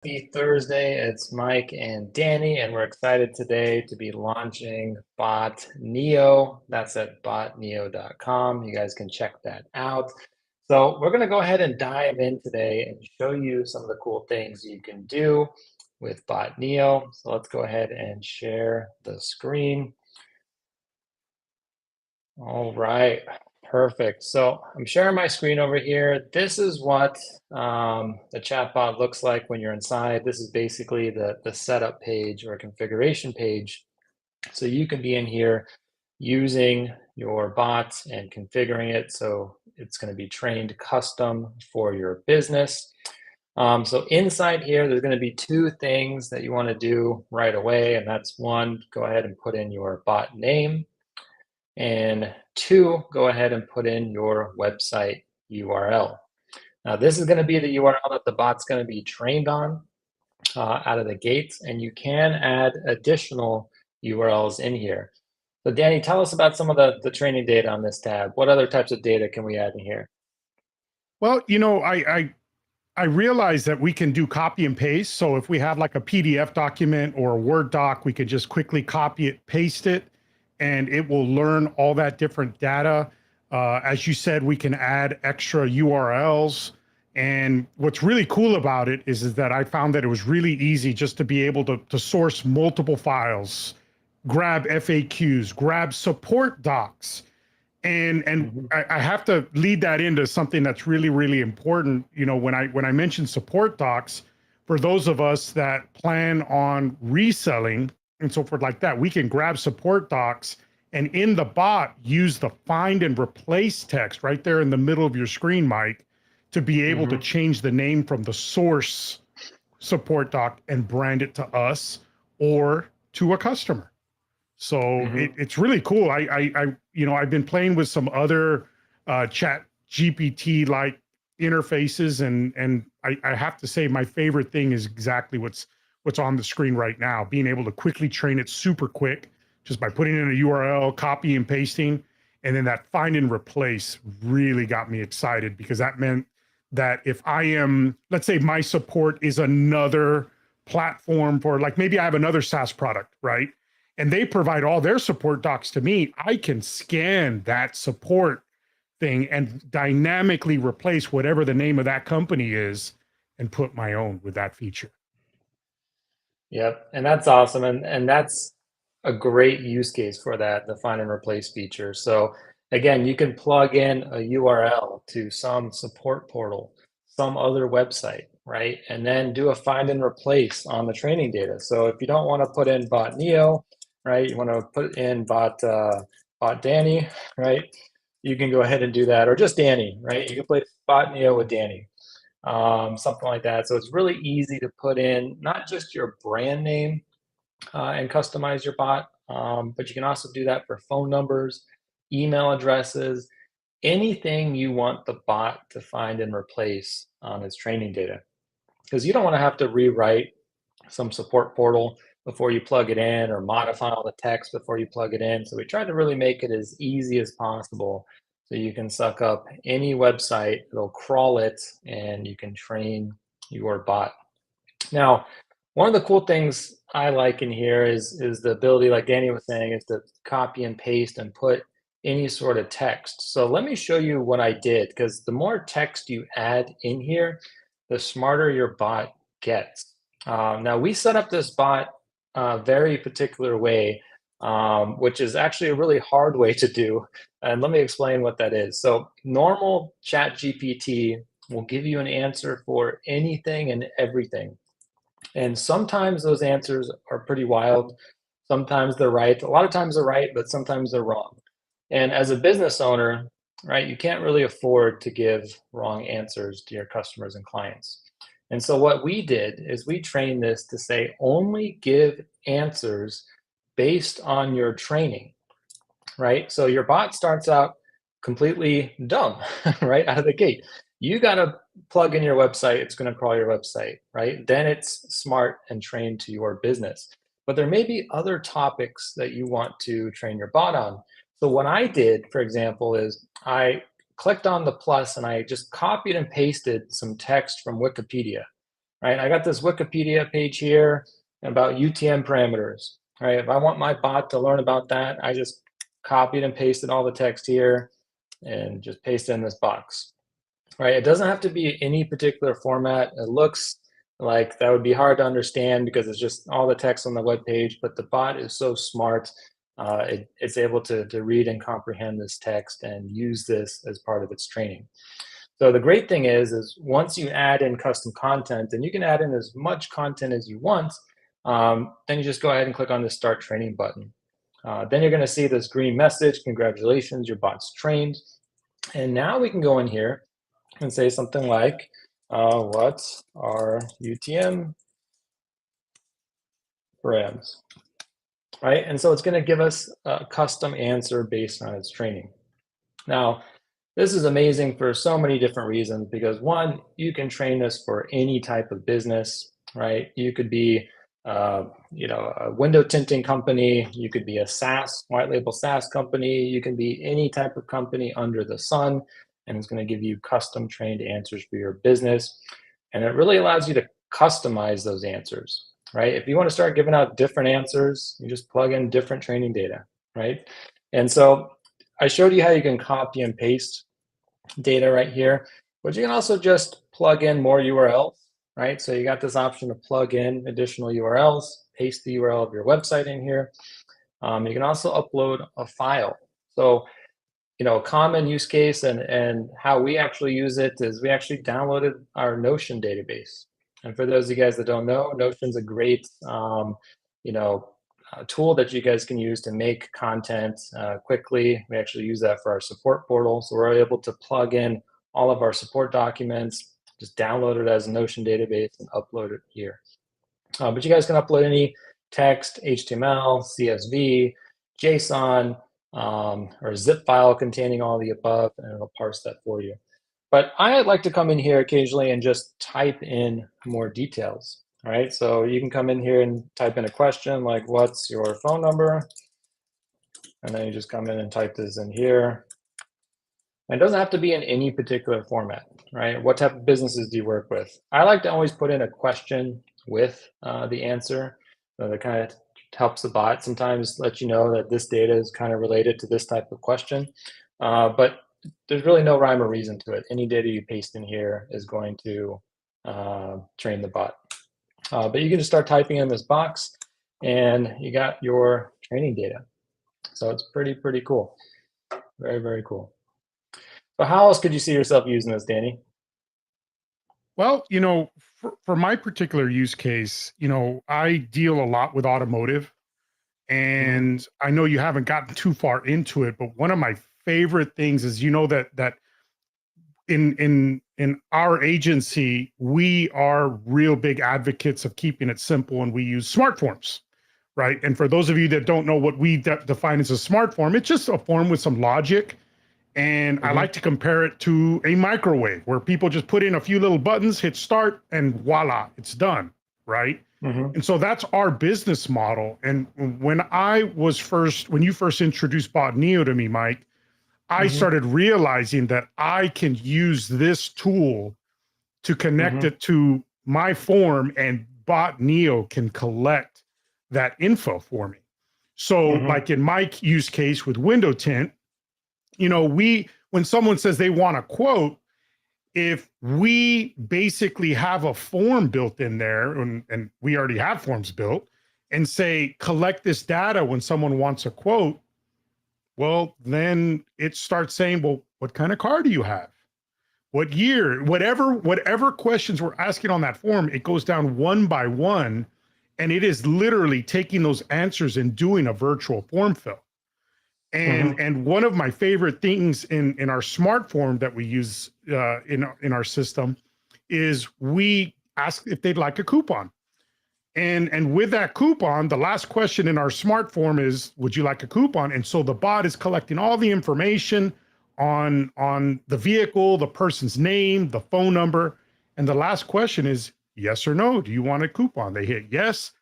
Happy Thursday. It's Mike and Danny, and we're excited today to be launching Bot Neo. That's at botneo.com. You guys can check that out. So we're going to go ahead and dive in today and show you some of the cool things you can do with Bot Neo. So let's go ahead and share the screen. All right, perfect. So I'm sharing my screen over here. This is what the chatbot looks like when you're inside. This is basically the setup page or configuration page. So you can be in here using your bots and configuring it. So it's going to be trained custom for your business. So inside here, there's going to be two things that you want to do right away. And that's one, go ahead and put in your bot name. And two, go ahead and put in your website URL. Now, this is going to be the URL that the bot's going to be trained on out of the gates, and you can add additional URLs in here. So Danny, tell us about some of the training data on this tab. What other types of data can we add in here? Well, I realize that we can do copy and paste. So if we have like a PDF document or a Word doc, we can just quickly copy it, paste it, and it will learn all that different data. As you said, we can add extra URLs. And what's really cool about it is that I found that it was really easy just to be able to source multiple files, grab FAQs, grab support docs. And I have to lead that into something that's really important. You know, when I mention support docs, for those of us that plan on reselling and so forth like that, we can grab support docs and in the bot use the find and replace text right there in the middle of your screen, Mike, to be able to change the name from the source support doc and brand it to us or to a customer. So it's really cool. I've been playing with some other chat GPT like interfaces and I have to say my favorite thing is exactly what's on the screen right now, being able to quickly train it super quick just by putting in a URL, copy and pasting. And then that find and replace really got me excited because that meant that if I am, let's say my support is another platform for like, maybe I have another SaaS product, right? And they provide all their support docs to me, I can scan that support thing and dynamically replace whatever the name of that company is and put my own with that feature. Yep, and that's awesome. And that's a great use case for that, the find and replace feature. So again, you can plug in a URL to some support portal, some other website, right? And then do a find and replace on the training data. So if you don't want to put in bot Neo, right? You want to put in bot Danny, right? You can go ahead and do that, or just Danny, right? You can play bot Neo with Danny, something like that. So it's really easy to put in not just your brand name and customize your bot, but you can also do that for phone numbers, email addresses, anything you want the bot to find and replace on its training data. Because you don't want to have to rewrite some support portal before you plug it in or modify all the text before you plug it in. So we tried to really make it as easy as possible so you can suck up any website, it'll crawl it, and you can train your bot. Now, one of the cool things I like in here is the ability, like Danny was saying, is to copy and paste and put any sort of text. So let me show you what I did, because the more text you add in here, the smarter your bot gets. Now we set up this bot a very particular way, which is actually a really hard way to do. And let me explain what that is. So normal chat GPT will give you an answer for anything and everything. And sometimes those answers are pretty wild. Sometimes they're right. A lot of times they're right, but sometimes they're wrong. And as a business owner, right, you can't really afford to give wrong answers to your customers and clients. And so what we did is we trained this to say only give answers based on your training, right? So your bot starts out completely dumb, right out of the gate. You got to plug in your website, it's going to crawl your website, right? Then it's smart and trained to your business. But there may be other topics that you want to train your bot on. So what I did, for example, is I clicked on the plus and I just copied and pasted some text from Wikipedia. right? I got this Wikipedia page here about UTM parameters, right? If I want my bot to learn about that, I just copied and pasted all the text here and just paste it in this box, right? It doesn't have to be any particular format. It looks like that would be hard to understand because it's just all the text on the web page, but the bot is so smart. It's able to read and comprehend this text and use this as part of its training. So the great thing is once you add in custom content, and you can add in as much content as you want, then you just go ahead and click on the Start Training button. Then you're going to see this green message, congratulations, your bot's trained. And now we can go in here and say something like, what are UTM params, right? And so it's going to give us a custom answer based on its training. Now, this is amazing for so many different reasons because one, you can train this for any type of business, right? You could be, a window tinting company. You could be a SaaS, white label SaaS company. You can be any type of company under the sun, and it's going to give you custom trained answers for your business. And it really allows you to customize those answers, right? If you want to start giving out different answers, you just plug in different training data, right? And so I showed you how you can copy and paste data right here, but you can also just plug in more URLs, right? So you got this option to plug in additional URLs, paste the URL of your website in here. You can also upload a file. So, a common use case and how we actually use it is we actually downloaded our Notion database. And for those of you guys that don't know, Notion's a great, tool that you guys can use to make content quickly. We actually use that for our support portal. So we're able to plug in all of our support documents, just download it as a Notion database and upload it here. But you guys can upload any text, HTML, CSV, JSON, or a zip file containing all the above, and it'll parse that for you. But I like to come in here occasionally and just type in more details. All right, so you can come in here and type in a question like, what's your phone number? And then you just come in and type this in here. And it doesn't have to be in any particular format, right? What type of businesses do you work with? I like to always put in a question with the answer. So that kind of helps the bot sometimes let you know that this data is kind of related to this type of question. But there's really no rhyme or reason to it. Any data you paste in here is going to train the bot. But you can just start typing in this box and you got your training data. So it's pretty cool. Very, very cool. So how else could you see yourself using this, Danny? Well, for my particular use case, I deal a lot with automotive, and I know you haven't gotten too far into it, but one of my favorite things is, that in our agency, we are real big advocates of keeping it simple, and we use smart forms, right? And for those of you that don't know what we define as a smart form, it's just a form with some logic. And I like to compare it to a microwave where people just put in a few little buttons, hit start, and voila, it's done, right? And so that's our business model. And when you first introduced Bot Neo to me, Mike, I started realizing that I can use this tool to connect it to my form, and Bot Neo can collect that info for me. So like in my use case with window tint, when someone says they want a quote, if we basically have a form built in there, and we already have forms built, and say, collect this data when someone wants a quote, well, then it starts saying, well, what kind of car do you have? What year? Whatever questions we're asking on that form, it goes down one by one, and it is literally taking those answers and doing a virtual form fill. And one of my favorite things in our smart form that we use in our system is we ask if they'd like a coupon. And with that coupon, the last question in our smart form is, would you like a coupon? And so the bot is collecting all the information on the vehicle, the person's name, the phone number. And the last question is yes or no. Do you want a coupon? They hit yes.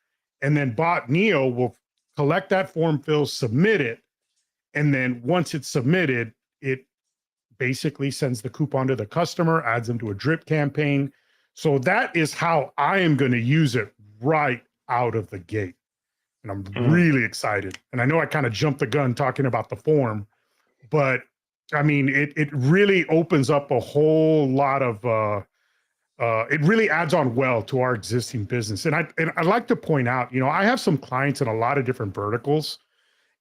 And then Bot Neo will collect that form fill, submit it. And then once it's submitted, it basically sends the coupon to the customer, adds them to a drip campaign. So that is how I am going to use it right out of the gate. And I'm Mm, really excited. And I know I kind of jumped the gun talking about the form, but I mean, it really opens up a whole lot of it really adds on well to our existing business. And I like to point out, you know, I have some clients in a lot of different verticals.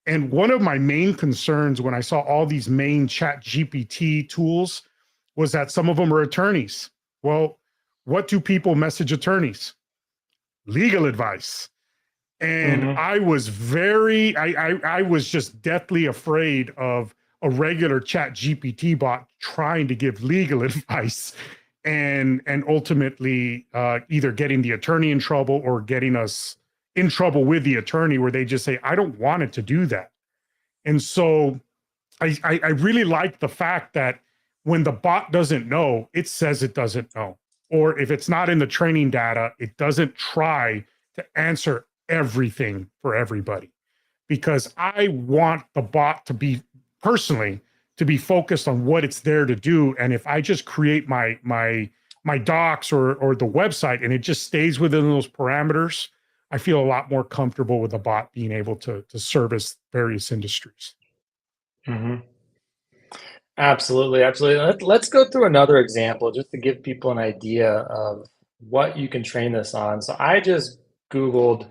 And one of my main concerns when I saw all these main chat GPT tools was that some of them are attorneys. Well, what do people message attorneys? Legal advice. And hmm I was very, I was just deathly afraid of a regular chat GPT bot trying to give legal advice and ultimately either getting the attorney in trouble or getting us in trouble with the attorney where they just say, I don't want it to do that. And so I really like the fact that when the bot doesn't know, it says it doesn't know. Or if it's not in the training data, it doesn't try to answer everything for everybody. Because I want the bot to be personally to be focused on what it's there to do. And if I just create my docs or the website and it just stays within those parameters, I feel a lot more comfortable with the bot being able to service various industries. hmm Absolutely, absolutely. Let's go through another example just to give people an idea of what you can train this on. So I just Googled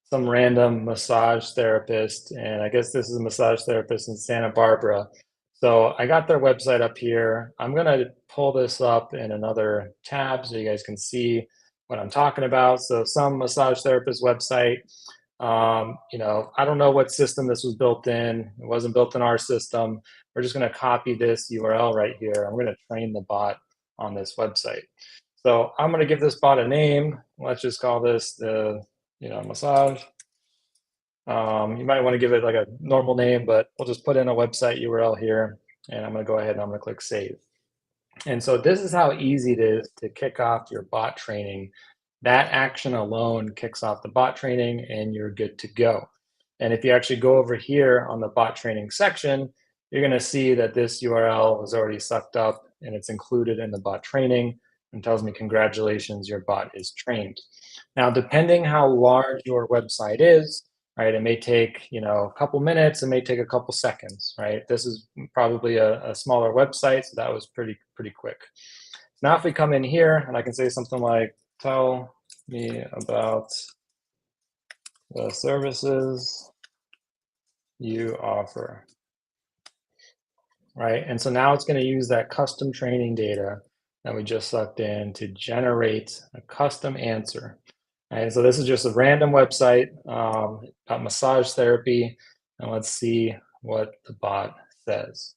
some random massage therapist, and I guess this is a massage therapist in Santa Barbara. So I got their website up here. I'm gonna pull this up in another tab so you guys can see what I'm talking about. So some massage therapist website. I don't know what system this was built in. It wasn't built in our system. We're just going to copy this URL right here. I'm going to train the bot on this website. So I'm going to give this bot a name. Let's just call this the, massage. You might want to give it like a normal name, but we'll just put in a website URL here. And I'm going to go ahead and I'm going to click save. And so this is how easy it is to kick off your bot training. That action alone kicks off the bot training and you're good to go. And if you actually go over here on the bot training section, you're going to see that this URL was already sucked up and it's included in the bot training and tells me congratulations, your bot is trained. Now, depending how large your website is, right, it may take, a couple minutes, it may take a couple seconds, right? This is probably a smaller website, so that was pretty quick. Now, if we come in here and I can say something like, tell me about the services you offer, right? And so now it's going to use that custom training data that we just sucked in to generate a custom answer. Right, so this is just a random website about massage therapy, and let's see what the bot says.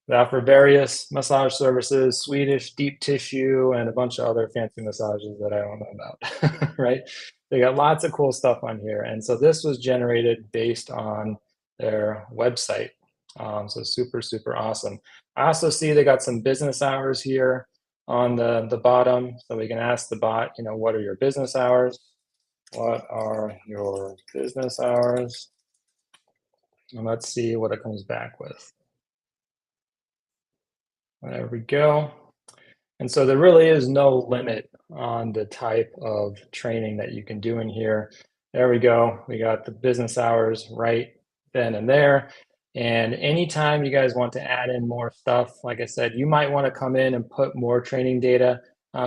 They offer various massage services, Swedish deep tissue, and a bunch of other fancy massages that I don't know about, right? They got lots of cool stuff on here. And so this was generated based on their website. So super, super awesome. I also see they got some business hours here on the bottom. So we can ask the bot, what are your business hours? What are your business hours? And let's see what it comes back with. There we go. And so there really is no limit on the type of training that you can do in here. There we go. We got the business hours right then and there. And anytime you guys want to add in more stuff, like I said, you might want to come in and put more training data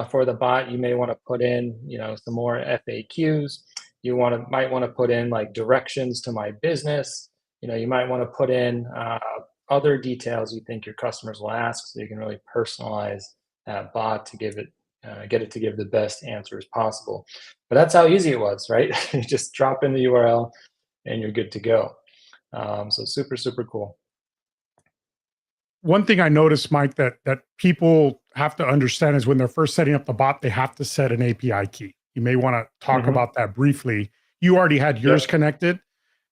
for the bot. You may want to put in, some more FAQs. You might want to put in like directions to my business. You might want to put in other details you think your customers will ask, so you can really personalize that bot to get it to give the best answers possible. But that's how easy it was, right? You just drop in the URL and you're good to go. So super, super cool. One thing I noticed, Mike, that people have to understand is when they're first setting up the bot, they have to set an API key. You may want to talk hmm about that briefly. You already had yours Yep. connected,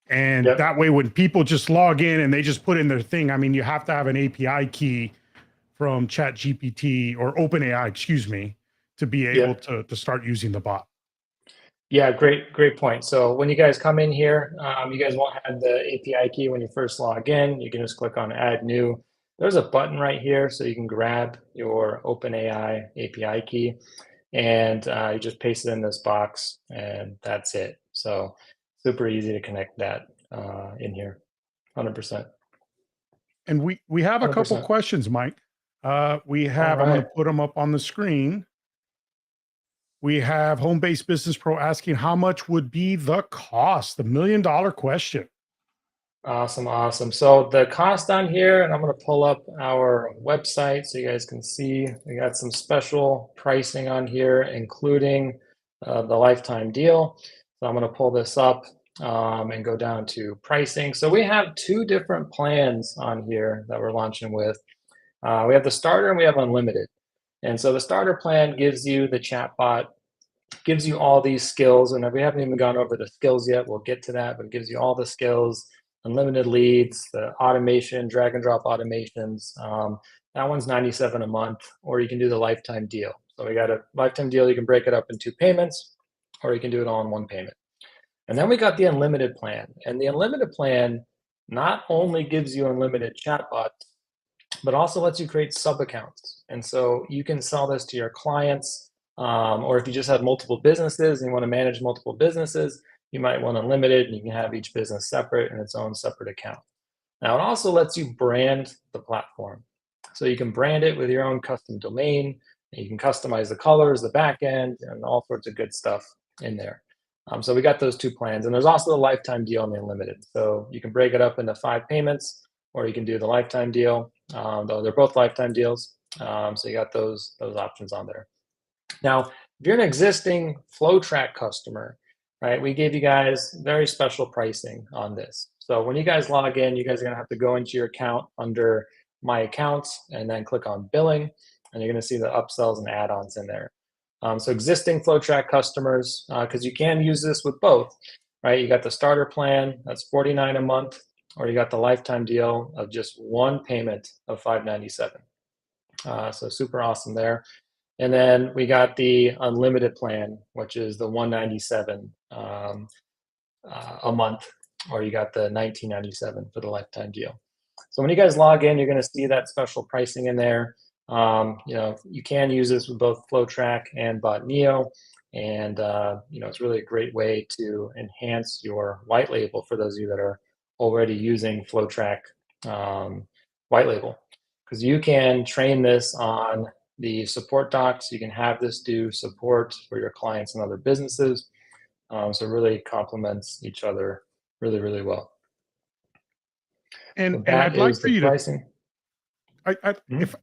and Yep. that way, when people just log in and they just put in their thing, I mean, you have to have an API key from ChatGPT or OpenAI, excuse me, to be able Yep. to start using the bot. Yeah, great point. So when you guys come in here, you guys won't have the API key when you first log in. You can just click on Add New. There's a button right here, so you can grab your OpenAI API key. and you just paste it in this box, and that's it. So super easy to connect that in here. 100%. And we have a couple 100%. questions, Mike. We All have, I'm going right. to put them up on the screen. We have Home Based Business Pro asking how much would be the cost? The $1 million question. Awesome, awesome. So the cost on here, and I'm going to pull up our website so you guys can see. We got some special pricing on here, including the lifetime deal. So I'm going to pull this up and go down to pricing. So we have two different plans on here that we're launching with. We have the starter and we have unlimited. And so the starter plan gives you the chatbot, gives you all these skills. And we haven't even gone over the skills yet. We'll get to that, but it gives you all the skills, unlimited leads, the automation, drag and drop automations. That one's $97 a month, or you can do the lifetime deal. So we got a lifetime deal. You can break it up in 2 payments, or you can do it all in 1 payment. And then we got the unlimited plan. And the unlimited plan not only gives you unlimited chatbots, but also lets you create sub accounts. And so you can sell this to your clients, or if you just have multiple businesses and you want to manage multiple businesses, you might want unlimited, and you can have each business separate in its own separate account. Now, it also lets you brand the platform. So you can brand it with your own custom domain, and you can customize the colors, the back end, and all sorts of good stuff in there. So we got those 2 plans, and there's also the lifetime deal and the unlimited. So you can break it up into 5 payments, or you can do the lifetime deal, though they're both lifetime deals. So you got those options on there. Now, if you're an existing FlowTrack customer, right, we gave you guys very special pricing on this. So when you guys log in, you guys are going to have to go into your account under My Accounts and then click on Billing, and you're going to see the upsells and add-ons in there. So existing FlowTrack customers, because you can use this with both, right? You got the starter plan, that's $49 a month, or you got the lifetime deal of just 1 payment of $597. So super awesome there. And then we got the unlimited plan, which is the $197 a month, or you got the $19.97 for the lifetime deal. So when you guys log in, you're going to see that special pricing in there. You can use this with both FlowTrack and Bot Neo, and it's really a great way to enhance your white label for those of you that are already using FlowTrack white label, because you can train this on the support docs. You can have this do support for your clients and other businesses. So it really complements each other really, really well. So And that I'd like is for the you to, pricing.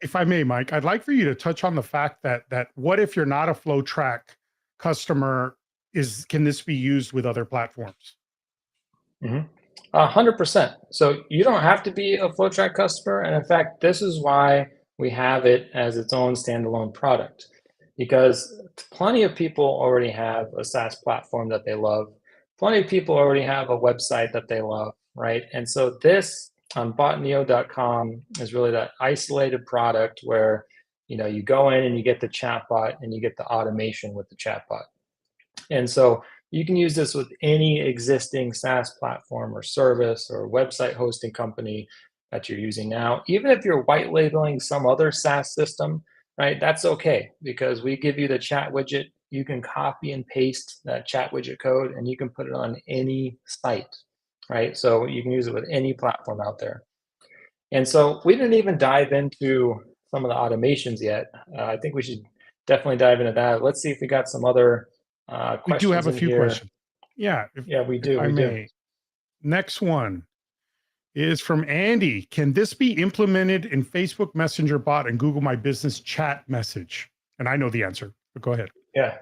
if I may, Mike, I'd like for you to touch on the fact that what if you're not a FlowTrack customer? Can this be used with other platforms? 100%. So you don't have to be a FlowTrack customer. And in fact, this is why we have it as its own standalone product, because plenty of people already have a SaaS platform that they love. Plenty of people already have a website that they love, right? And so this on botneo.com is really that isolated product where you go in and you get the chatbot and you get the automation with the chatbot. And so you can use this with any existing SaaS platform or service or website hosting company that you're using now. Even if you're white labeling some other SaaS system, right, that's okay, because we give you the chat widget. You can copy and paste that chat widget code and you can put it on any site, right? So you can use it with any platform out there. And so we didn't even dive into some of the automations yet. I think we should definitely dive into that. Let's see if we got some other We do questions have a in few here. questions. Yeah, Yeah, we if do. I We do. may. Next one is from Andy. Can this be implemented in Facebook Messenger bot and Google My Business chat message? And I know the answer, but go ahead. Yeah.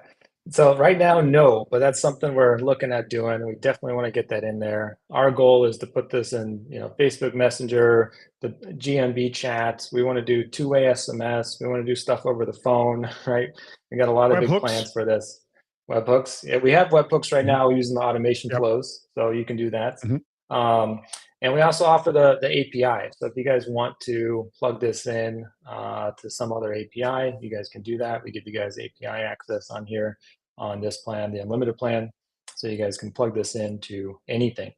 So right now, no, but that's something we're looking at doing. We definitely want to get that in there. Our goal is to put this in, Facebook Messenger, the GMB chats. We want to do two-way SMS. We want to do stuff over the phone, right? We got a lot of big Webhooks. plans for this. Webhooks. Yeah, we have webhooks right Mhm. now using the automation Yep. flows, so you can do that. Mhm. And we also offer the API. So if you guys want to plug this in to some other API, you guys can do that. We give you guys API access on here on this plan, the unlimited plan, so you guys can plug this into anything.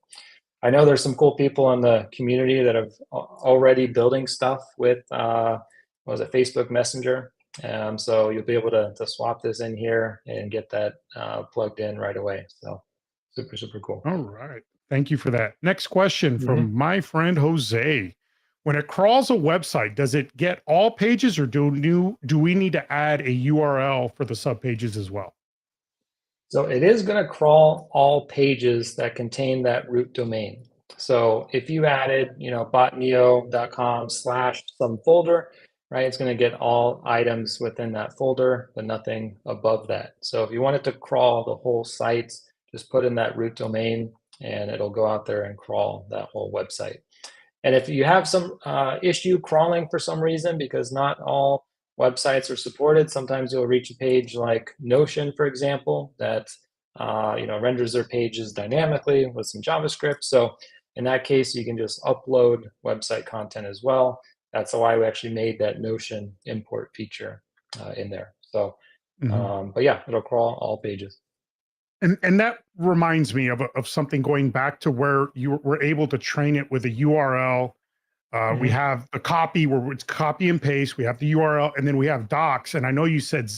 I know there's some cool people in the community that have already building stuff with, what was it, Facebook Messenger. So you'll be able to swap this in here and get that plugged in right away. So super, super cool. All right. Thank you for that. Next question Mhm. from my friend Jose. When it crawls a website, does it get all pages or do we need to add a URL for the subpages as well? So it is going to crawl all pages that contain that root domain. So if you added, botneo.com slash some folder, right, it's going to get all items within that folder, but nothing above that. So if you want it to crawl the whole site, just put in that root domain and it'll go out there and crawl that whole website. And if you have some issue crawling for some reason, because not all websites are supported, sometimes you'll reach a page like Notion, for example, that renders their pages dynamically with some JavaScript. So in that case, you can just upload website content as well. That's why we actually made that Notion import feature in there. So, Mhm. but yeah, it'll crawl all pages. And that reminds me of something going back to where you were able to train it with a URL. We Mhm. have a copy where it's copy and paste. We have the URL, and then we have docs. And I know you said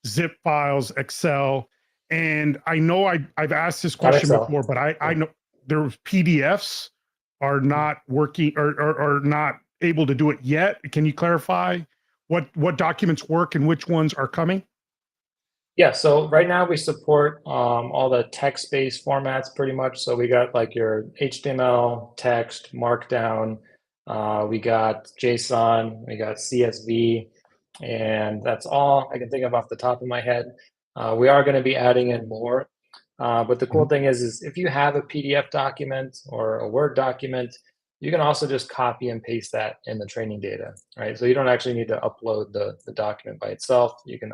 zip files, Excel, and I know I've asked this Not question Excel. before, but I Yeah. know there's PDFs are not working or not able to do it yet. Can you clarify what documents work and which ones are coming? Yeah, so right now we support all the text-based formats pretty much. So we got like your HTML, text, Markdown, we got JSON, we got CSV, and that's all I can think of off the top of my head. We are going to be adding in more, but the cool Mhm. thing is if you have a PDF document or a Word document, you can also just copy and paste that in the training data, right? So you don't actually need to upload the document by itself. You can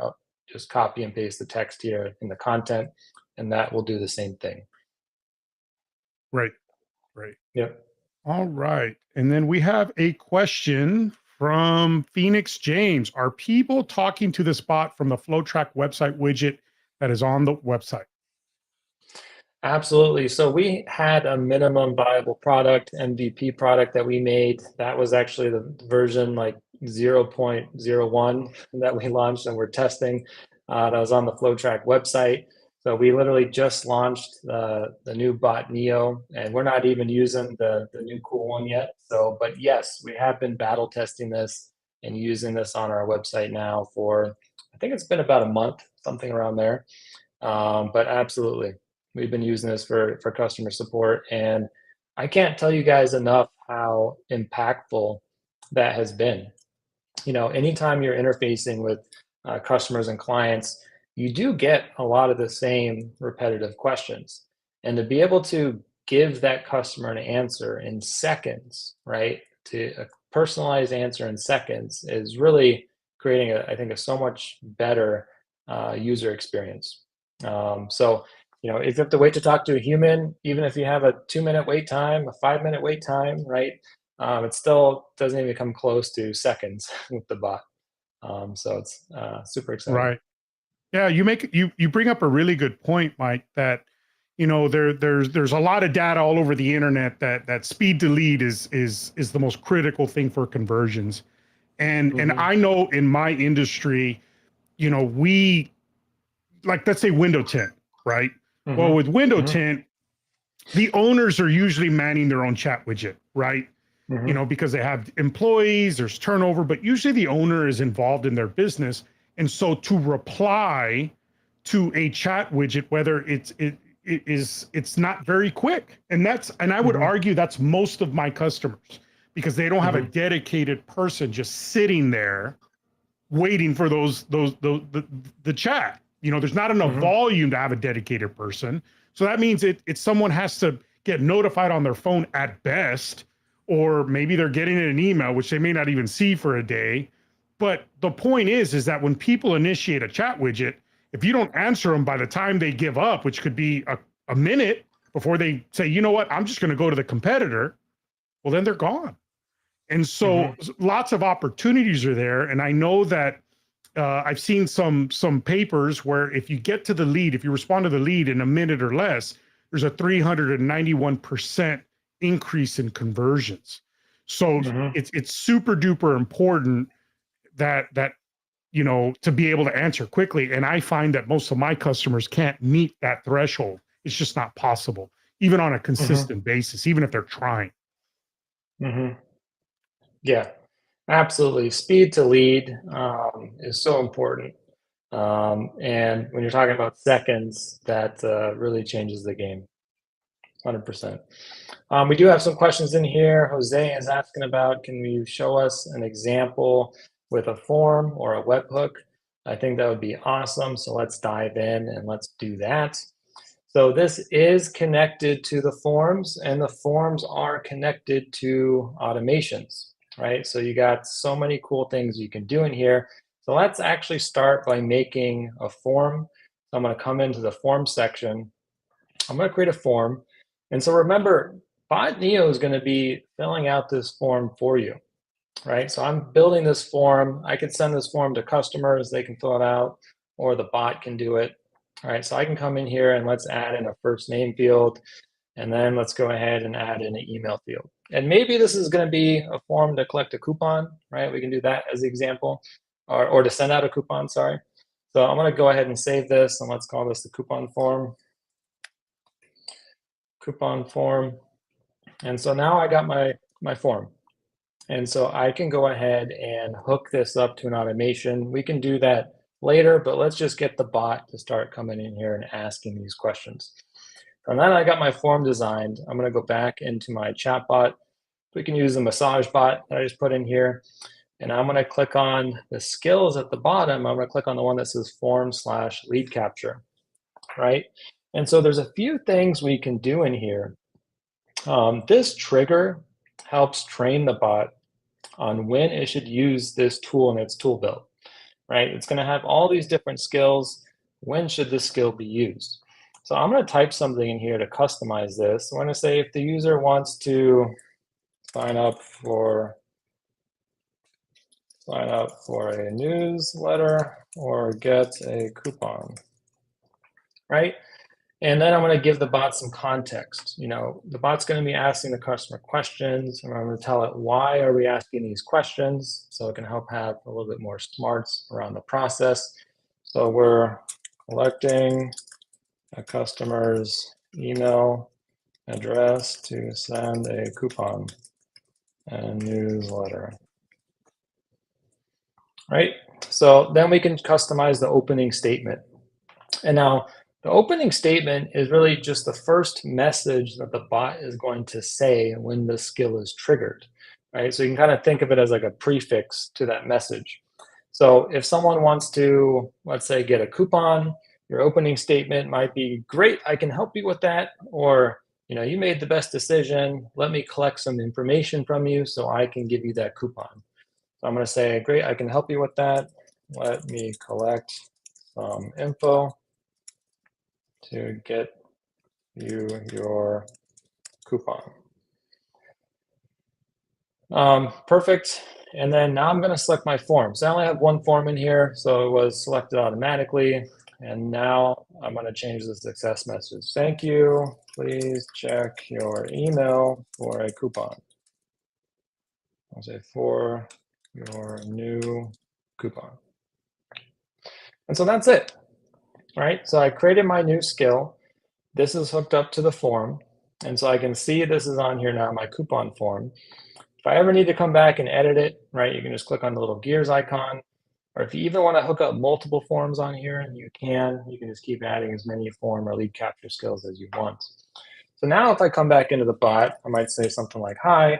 just copy and paste the text here in the content, and that will do the same thing. Right, right. Yep. All right. And then we have a question from Phoenix James. Are people talking to this bot from the FlowTrack website widget that is on the website? Absolutely. So we had a minimum viable product, MVP product that we made. That was actually the version like 0.01 that we launched and we're testing. That was on the FlowTrack website. So we literally just launched the new bot Neo, and we're not even using the new cool one yet. So, but yes, we have been battle testing this and using this on our website now for, I think it's been about a month, something around there. But absolutely, we've been using this for customer support, and I can't tell you guys enough how impactful that has been. Anytime you're interfacing with customers and clients, you do get a lot of the same repetitive questions, and to be able to give that customer an answer in seconds, right? To a personalized answer in seconds is really creating I think, a so much better user experience. So, if you have to wait to talk to a human, even if you have a 2-minute wait time, a 5-minute wait time, right? It still doesn't even come close to seconds with the bot. So it's super exciting. Right. Yeah, you bring up a really good point, Mike, that there's a lot of data all over the internet that speed to lead is the most critical thing for conversions. And Hmm. I know in my industry, we like, let's say window tint, right? Well, Hmm. with window Hmm. tint, the owners are usually manning their own chat widget, right? Hmm. Because they have employees, there's turnover, but usually the owner is involved in their business. And so to reply to a chat widget, whether it's not very quick. And I would Hmm. argue that's most of my customers because they don't have a Hmm. dedicated person just sitting there waiting for the chat. There's not enough Hmm. volume to have a dedicated person. So that means it's someone has to get notified on their phone at best, or maybe they're getting an email, which they may not even see for a day. But the point is that when people initiate a chat widget, if you don't answer them by the time they give up, which could be a minute before they say, you know what, I'm just going to go to the competitor, well, then they're gone. And Hmm. so lots of opportunities are there. And I know that I've seen some papers where if you get to the lead, if you respond to the lead in a minute or less, there's a 391% increase in conversions. So Hmm. it's super duper important that to be able to answer quickly. And I find that most of my customers can't meet that threshold. It's just not possible, even on a Hmm. consistent basis, even if they're trying. Hmm. Yeah, absolutely. Speed to lead is so important. And when you're talking about seconds, that really changes the game, 100%. We do have some questions in here. Jose is asking about, can you show us an example with a form or a webhook? I think that would be awesome. So let's dive in and let's do that. So this is connected to the forms, and the forms are connected to automations, right? So you got so many cool things you can do in here. So let's actually start by making a form. So I'm going to come into the form section. I'm going to create a form. And so remember, Bot Neo is going to be filling out this form for you, right? So I'm building this form. I could send this form to customers. They can fill it out, or the bot can do it. All right, so I can come in here and let's add in a first name field, and then let's go ahead and add in an email field. And maybe this is going to be a form to collect a coupon, right? We can do that as the example, or to send out a coupon, sorry. So I'm going to go ahead and save this, and let's call this the coupon form. Coupon form. And so now I got my form. And so I can go ahead and hook this up to an automation. We can do that later, but let's just get the bot to start coming in here and asking these questions. And then I got my form designed. I'm going to go back into my chatbot. We can use the massage bot that I just put in here. And I'm going to click on the skills at the bottom. I'm going to click on the one that says form/lead capture, right? And so there's a few things we can do in here. This trigger helps train the bot on when it should use this tool in its tool belt, right? It's going to have all these different skills. When should this skill be used? So I'm going to type something in here to customize this. I'm going to say if the user wants to sign up for a newsletter or get a coupon, right? And then I'm going to give the bot some context. The bot's going to be asking the customer questions, and I'm going to tell it why are we asking these questions, so it can help have a little bit more smarts around the process. So we're collecting a customer's email address to send a coupon and newsletter, right? So then we can customize the opening statement. And now the opening statement is really just the first message that the bot is going to say when the skill is triggered, right? So you can kind of think of it as like a prefix to that message. So if someone wants to, let's say, get a coupon, your opening statement might be, great, I can help you with that. Or, you made the best decision. Let me collect some information from you so I can give you that coupon. So I'm going to say, great, I can help you with that. Let me collect some info to get you your coupon. Perfect. And then now I'm going to select my form. So I only have one form in here, so it was selected automatically. And now I'm going to change the success message. Thank you. Please check your email for a coupon. I'll say for your new coupon. And so that's it. All right. So I created my new skill. This is hooked up to the form. And so I can see this is on here now, my coupon form. If I ever need to come back and edit it, right, you can just click on the little gears icon. Or if you even want to hook up multiple forms on here, you can just keep adding as many form or lead capture skills as you want. So now if I come back into the bot, I might say something like, hi,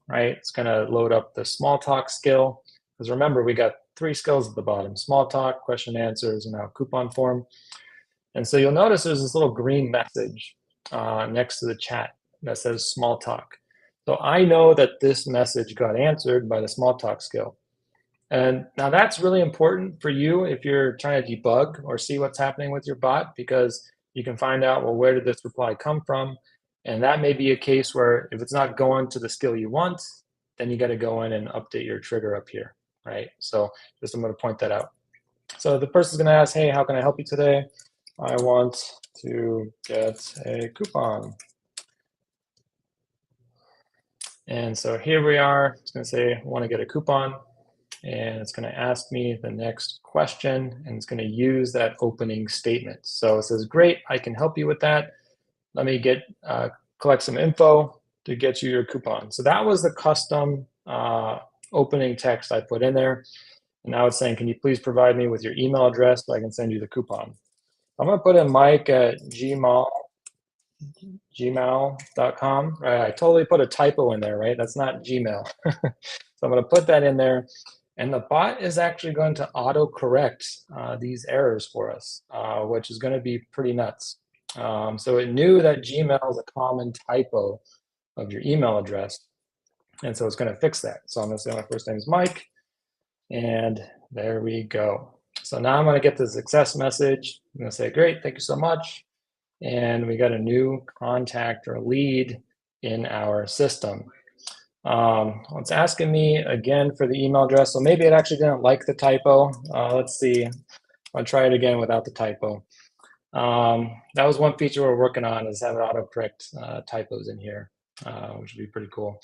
right? It's going to load up the small talk skill. Because remember, we got 3 skills at the bottom: small talk, question answers, and now coupon form. And so you'll notice there's this little green message next to the chat that says small talk. So I know that this message got answered by the small talk skill. And now that's really important for you if you're trying to debug or see what's happening with your bot, because you can find out, well, where did this reply come from? And that may be a case where if it's not going to the skill you want, then you got to go in and update your trigger up here, right? So just I'm going to point that out. So the person's going to ask, hey, how can I help you today? I want to get a coupon. And so here we are. It's going to say, I want to get a coupon. and it's going to ask me the next question, and it's going to use that opening statement. So it says, great, I can help you with that. Let me collect some info to get you your coupon. So that was the custom opening text I put in there. And now it's saying, can you please provide me with your email address so I can send you the coupon? I'm going to put in Mike at gmail.com. Right, I totally put a typo in there, right? That's not Gmail. So I'm going to put that in there. And the bot is actually going to auto-correct these errors for us, which is going to be pretty nuts. So it knew that Gmail is a common typo of your email address. And so it's going to fix that. So I'm going to say my first name is Mike. And there we go. So now I'm going to get the success message. I'm going to say, great, thank you so much. And we got a new contact or lead in our system. It's asking me again for the email address. So maybe it actually didn't like the typo. Let's see. I'll try it again without the typo. That was one feature we're working on, is having autocorrect typos in here, which would be pretty cool.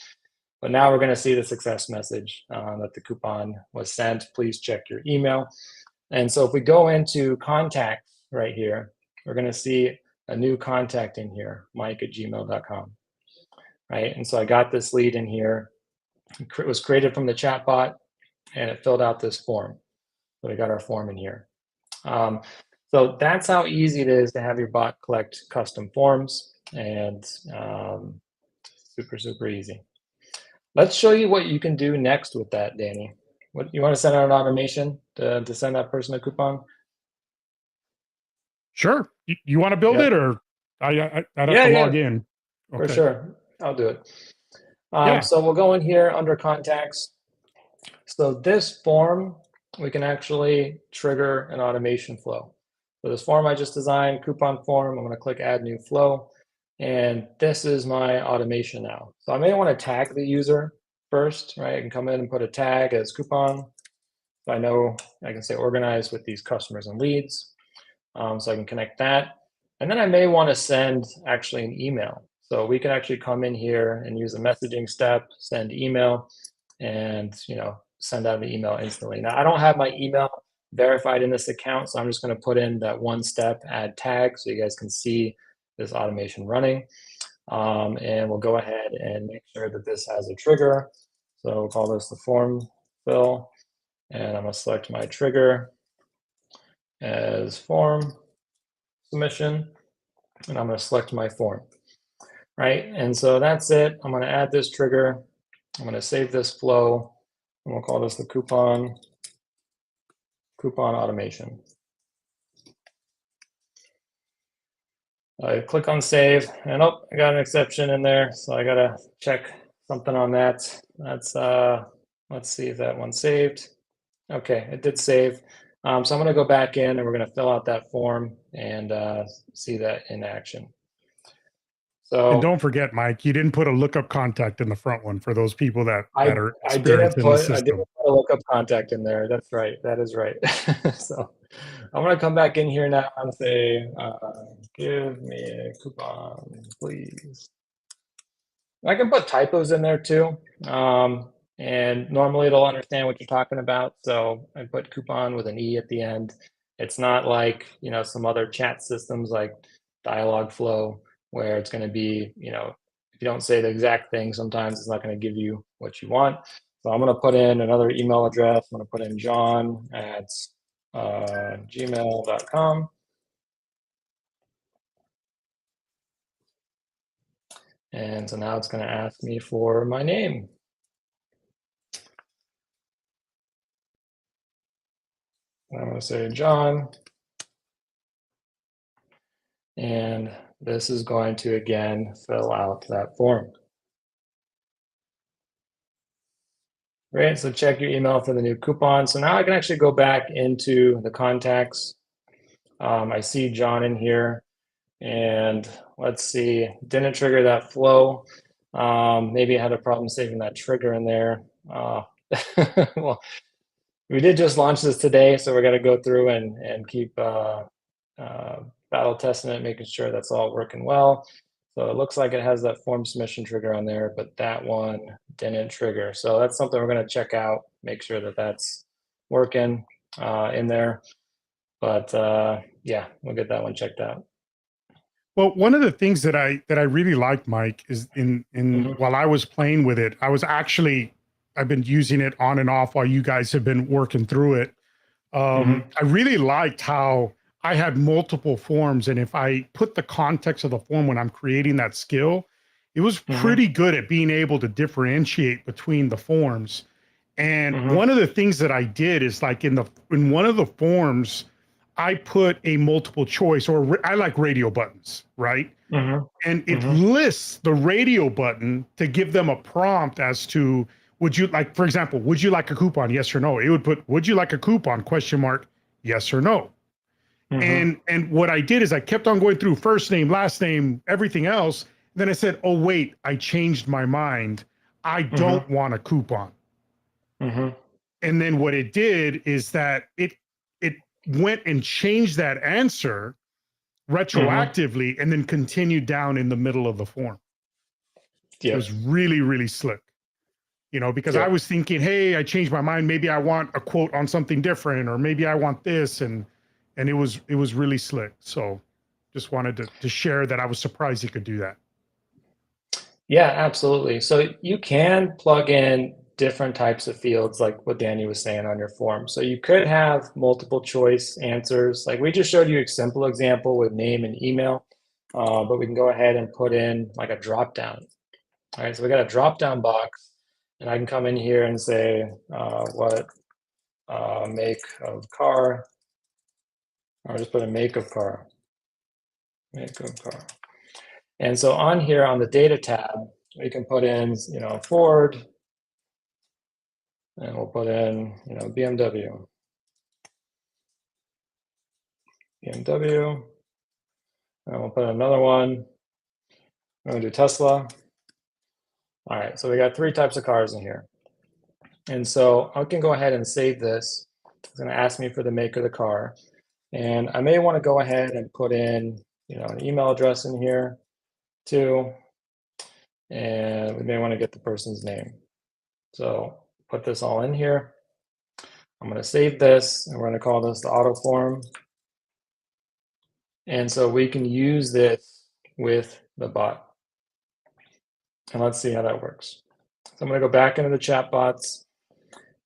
But now we're going to see the success message that the coupon was sent. Please check your email. And so if we go into contacts right here, we're going to see a new contact in here, mike@gmail.com. Right? And so I got this lead in here. It was created from the chatbot, and it filled out this form. So we got our form in here. So that's how easy it is to have your bot collect custom forms, and super, super easy. Let's show you what you can do next with that, Danny. What, you want to send out an automation to send that person a coupon? Sure. You want to build it, or I'd have to log in? Okay. For sure. I'll do it. Yeah. So we'll go in here under contacts. So this form, we can actually trigger an automation flow. So this form I just designed, coupon form, I'm going to click add new flow. And this is my automation now. So I may want to tag the user first, right? I can come in and put a tag as coupon. So I know I can say organize with these customers and leads. So I can connect that. And then I may want to send actually an email. So we can actually come in here and use the messaging step, send email, and send out the email instantly. Now I don't have my email verified in this account, so I'm just going to put in that one step, add tag, so you guys can see this automation running. And we'll go ahead and make sure that this has a trigger. So we'll call this the form fill, and I'm going to select my trigger as form submission, and I'm going to select my form. Right, and so that's it. I'm going to add this trigger. I'm going to save this flow, and we'll call this the coupon automation. I click on save, and oh, I got an exception in there, so I got to check something on that. That's let's see if that one's saved. Okay, it did save. So I'm going to go back in, and we're going to fill out that form and see that in action. So, and don't forget, Mike, you didn't put a lookup contact in the front one for those people that are experienced in the system. I didn't put a lookup contact in there. That's right. That is right. So I'm going to come back in here now and say, give me a coupon, please. I can put typos in there too. And normally it'll understand what you're talking about. So I put coupon with an E at the end. It's not like, some other chat systems like Dialogflow, where it's going to be, if you don't say the exact thing, sometimes it's not going to give you what you want. So I'm going to put in another email address. I'm going to put in john@gmail.com. And so now it's going to ask me for my name. I'm going to say John. And this is going to, again, fill out that form. Great, so check your email for the new coupon. So now I can actually go back into the contacts. I see John in here, and let's see, didn't trigger that flow. Maybe I had a problem saving that trigger in there. Well, we did just launch this today, so we're going to go through and keep battle testing it, making sure that's all working well. So it looks like it has that form submission trigger on there, but that one didn't trigger. So that's something we're going to check out, make sure that that's working in there. But yeah, we'll get that one checked out. Well, one of the things that I really like, Mike, is in Hmm. while I was playing with it, I've been using it on and off while you guys have been working through it. Hmm. I really liked how I had multiple forms, and if I put the context of the form when I'm creating that skill, it was Hmm. pretty good at being able to differentiate between the forms. And Hmm. one of the things that I did is like in one of the forms, I put a multiple choice, or I like radio buttons, right? Hmm. And it Hmm. lists the radio button to give them a prompt as to, would you like, for example, would you like a coupon? Yes or no. It would put, would you like a coupon? Question mark, yes or no. Hmm. And what I did is I kept on going through first name, last name, everything else. Then I said, oh wait, I changed my mind. I Hmm. don't want a coupon. Hmm. And then what it did is that it went and changed that answer Hmm. retroactively and then continued down in the middle of the form. It Yep. was really, really slick, because I Yep. was thinking, hey, I changed my mind. Maybe I want a quote on something different, or maybe I want this. And it was really slick. So just wanted to share that I was surprised it could do that. Yeah, absolutely. So you can plug in different types of fields, like what Danny was saying on your form. So you could have multiple choice answers. Like we just showed you a simple example with name and email, but we can go ahead and put in like a drop down. All right, so we got a drop down box, and I can come in here and say what make of car, or just put a make of car, make of car. And so on here on the data tab, we can put in, Ford, and we'll put in, BMW, BMW, and we'll put another one. We're gonna do Tesla. All right, so we got three types of cars in here. And so I can go ahead and save this. It's gonna ask me for the make of the car. And I may wanna go ahead and put in, an email address in here too. And we may wanna get the person's name. So put this all in here. I'm gonna save this, and we're gonna call this the auto form. And so we can use this with the bot. And let's see how that works. So I'm going to go back into the chatbots,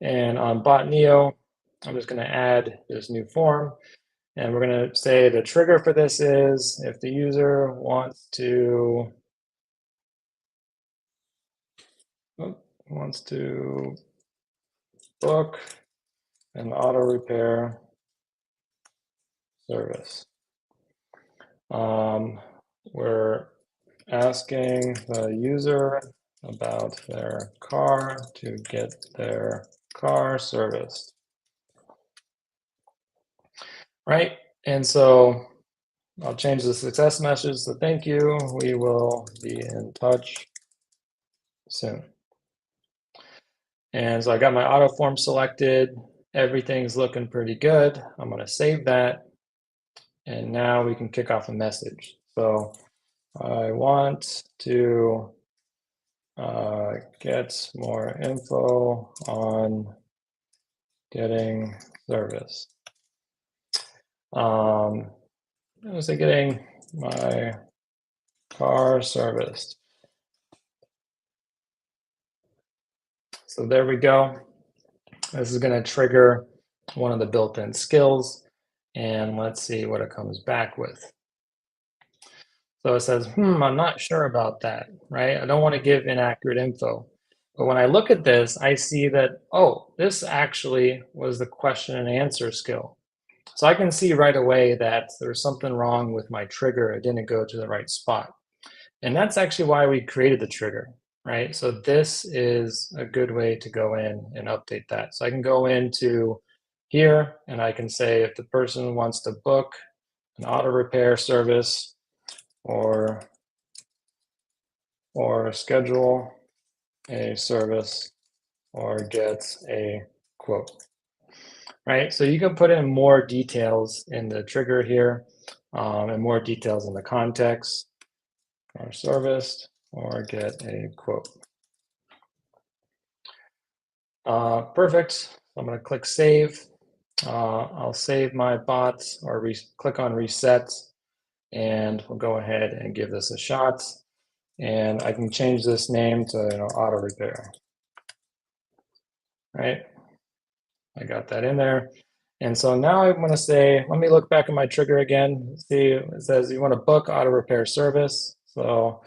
and on bot Neo, I'm just going to add this new form. And we're going to say the trigger for this is if the user wants to book an auto repair service. We're asking the user about their car to get their car serviced, right? And so I'll change the success message to thank you. We will be in touch soon. And so I got my auto form selected. Everything's looking pretty good. I'm going to save that. And now we can kick off a message. So I want to get more info on getting service. I was getting my car serviced. So there we go. This is going to trigger one of the built-in skills, and let's see what it comes back with. So it says, I'm not sure about that, right? I don't want to give inaccurate info. But when I look at this, I see that, oh, this actually was the question and answer skill. So I can see right away that there's something wrong with my trigger. It didn't go to the right spot. And that's actually why we created the trigger, right? So this is a good way to go in and update that. So I can go into here and I can say if the person wants to book an auto repair service or schedule a service or get a quote, right? So you can put in more details in the trigger here and more details in the context. car service or get a quote. Perfect. I'm going to click save. I'll save my bots or click on reset, and we'll go ahead and give this a shot. And I can change this name to auto repair. Right? I got that in there. And so now I'm going to say, let me look back at my trigger again. See, it says you want to book auto repair service. So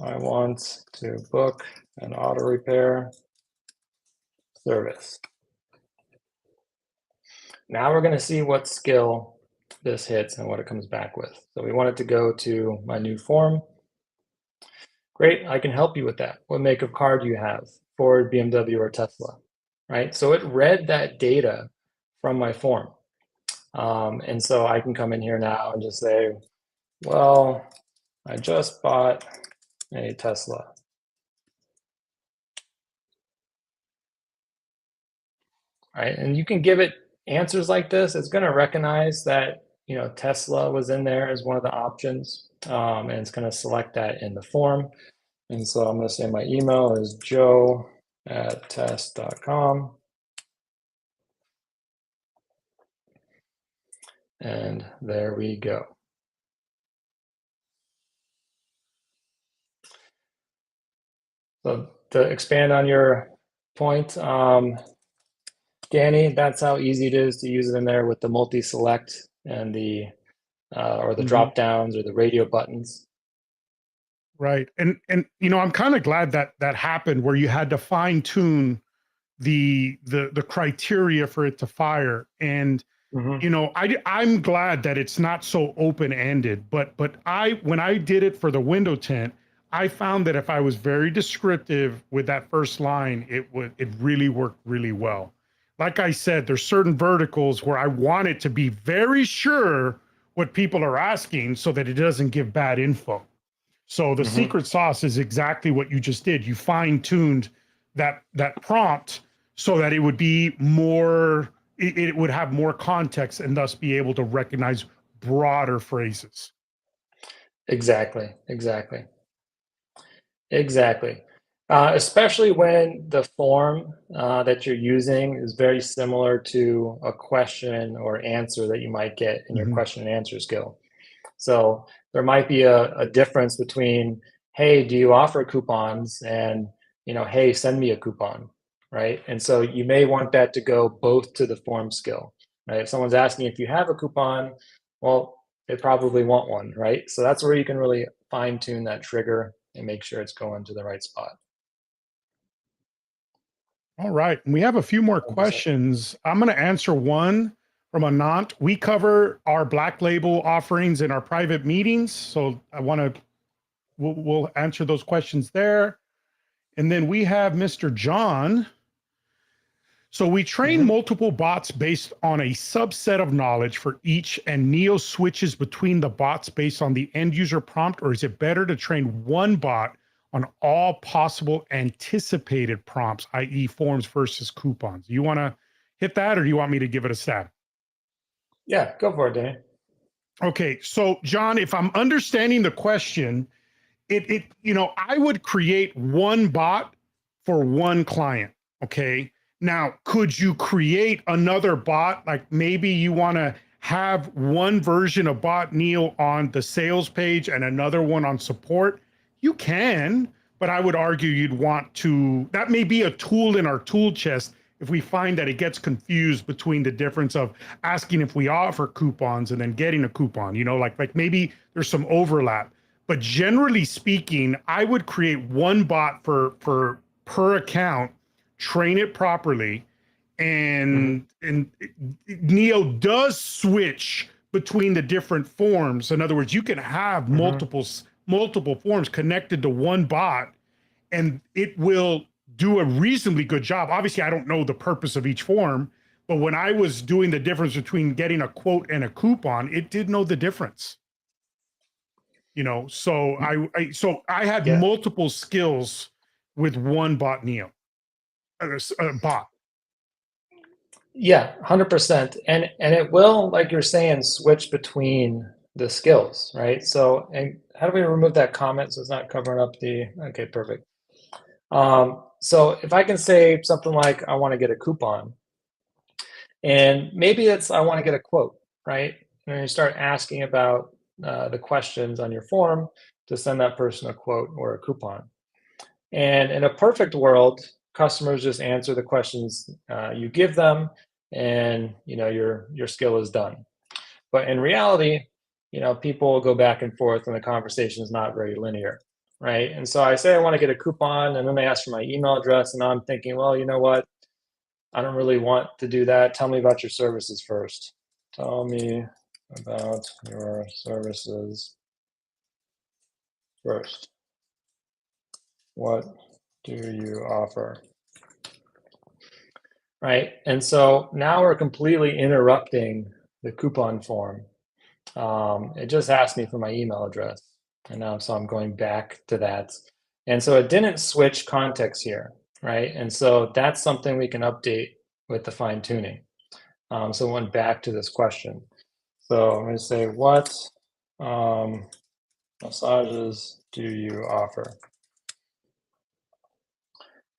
I want to book an auto repair service. Now we're going to see what skill this hits and what it comes back with. So we want it to go to my new form. Great, I can help you with that. What make of car do you have? Ford, BMW, or Tesla? Right? So it read that data from my form. And so I can come in here now and just say, well, I just bought a Tesla. Right? And you can give it answers like this. It's going to recognize that Tesla was in there as one of the options, and it's going to select that in the form. And so I'm going to say my email is joe@test.com. And there we go. So to expand on your point, Danny, that's how easy it is to use it in there with the multi-select and the or the drop downs or the radio buttons. Right. And I'm kind of glad that that happened where you had to fine tune the criteria for it to fire. And I'm glad that it's not so open-ended, but when I did it for the window tint, I found that if I was very descriptive with that first line, it really worked really well. Like I said, there's certain verticals where I want it to be very sure what people are asking so that it doesn't give bad info. So the secret sauce is exactly what you just did. You fine-tuned that prompt so that it would be more, it would have more context and thus be able to recognize broader phrases. Exactly. Especially when the form that you're using is very similar to a question or answer that you might get in your question and answer skill. So there might be a difference between, hey, do you offer coupons? And, hey, send me a coupon, right? And so you may want that to go both to the form skill, right? If someone's asking if you have a coupon, well, they probably want one, right? So that's where you can really fine tune that trigger and make sure it's going to the right spot. All right. And we have a few more questions. I'm going to answer one from Anant. We cover our Black Label offerings in our private meetings. So we'll answer those questions there. And then we have Mr. John. So we train multiple bots based on a subset of knowledge for each, and Neo switches between the bots based on the end user prompt, or is it better to train one bot on all possible anticipated prompts, i.e. forms versus coupons? You want to hit that, or do you want me to give it a stab? Yeah, go for it, Danny. Okay, so John, if I'm understanding the question, I would create one bot for one client, okay? Now, could you create another bot? Like maybe you want to have one version of Bot Neo on the sales page and another one on support. You can, but I would argue you'd want to, that may be a tool in our tool chest if we find that it gets confused between the difference of asking if we offer coupons and then getting a coupon, like maybe there's some overlap. But generally speaking, I would create one bot per account, train it properly, and Neo does switch between the different forms. In other words, you can have multiple forms connected to one bot, and it will do a reasonably good job. Obviously, I don't know the purpose of each form, but when I was doing the difference between getting a quote and a coupon, it did know the difference. So I had multiple skills with one bot Neo, bot. Yeah, 100%. And it will, like you're saying, switch between the skills, right? So, and how do we remove that comment so it's not covering up the, okay, perfect. So if I can say something like, I want to get a coupon, and maybe it's, I want to get a quote, right? And you start asking about the questions on your form to send that person a quote or a coupon. And in a perfect world, customers just answer the questions you give them, and your skill is done. But in reality, people go back and forth, and the conversation is not very linear, right? And so I say I want to get a coupon, and then they ask for my email address, and I'm thinking, well, you know what? I don't really want to do that. Tell me about your services first. Tell me about your services first. What do you offer? Right? And so now we're completely interrupting the coupon form. It just asked me for my email address. And now, so I'm going back to that. And so it didn't switch context here, right? And so that's something we can update with the fine tuning. So it went back to this question. So I'm going to say, what massages do you offer?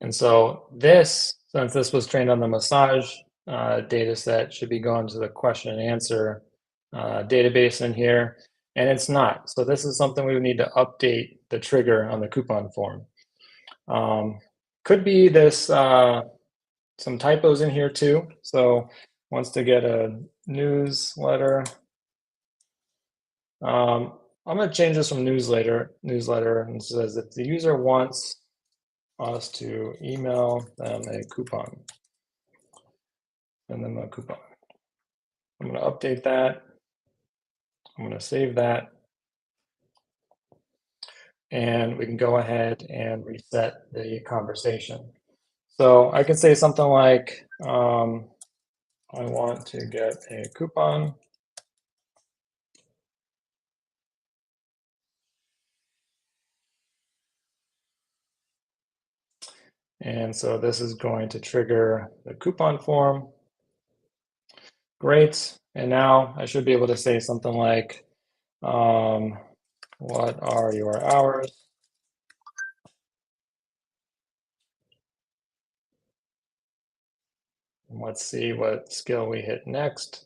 And so this, since this was trained on the massage data set, should be going to the question and answer database in here, and it's not. So this is something we would need to update the trigger on the coupon form. Could be this, some typos in here too. So wants to get a newsletter. I'm going to change this from newsletter, and it says if the user wants us to email them a coupon, send them a coupon. I'm going to update that. I'm going to save that. And we can go ahead and reset the conversation. So I can say something like, I want to get a coupon. And so this is going to trigger the coupon form. Great. And now I should be able to say something like, what are your hours? And let's see what skill we hit next.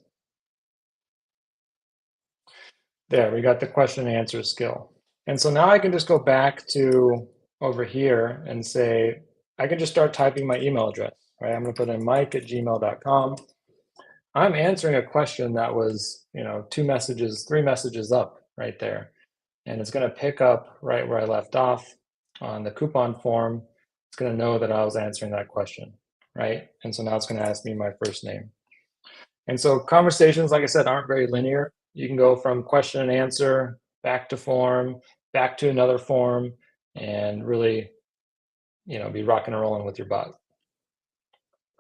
There, we got the question and answer skill. And so now I can just go back to over here and say, I can just start typing my email address, right? I'm going to put in mike@gmail.com. I'm answering a question that was, 2 messages, 3 messages up right there. And it's going to pick up right where I left off on the coupon form. It's going to know that I was answering that question, right? And so now it's going to ask me my first name. And so conversations, like I said, aren't very linear. You can go from question and answer, back to form, back to another form, and really, be rocking and rolling with your bot.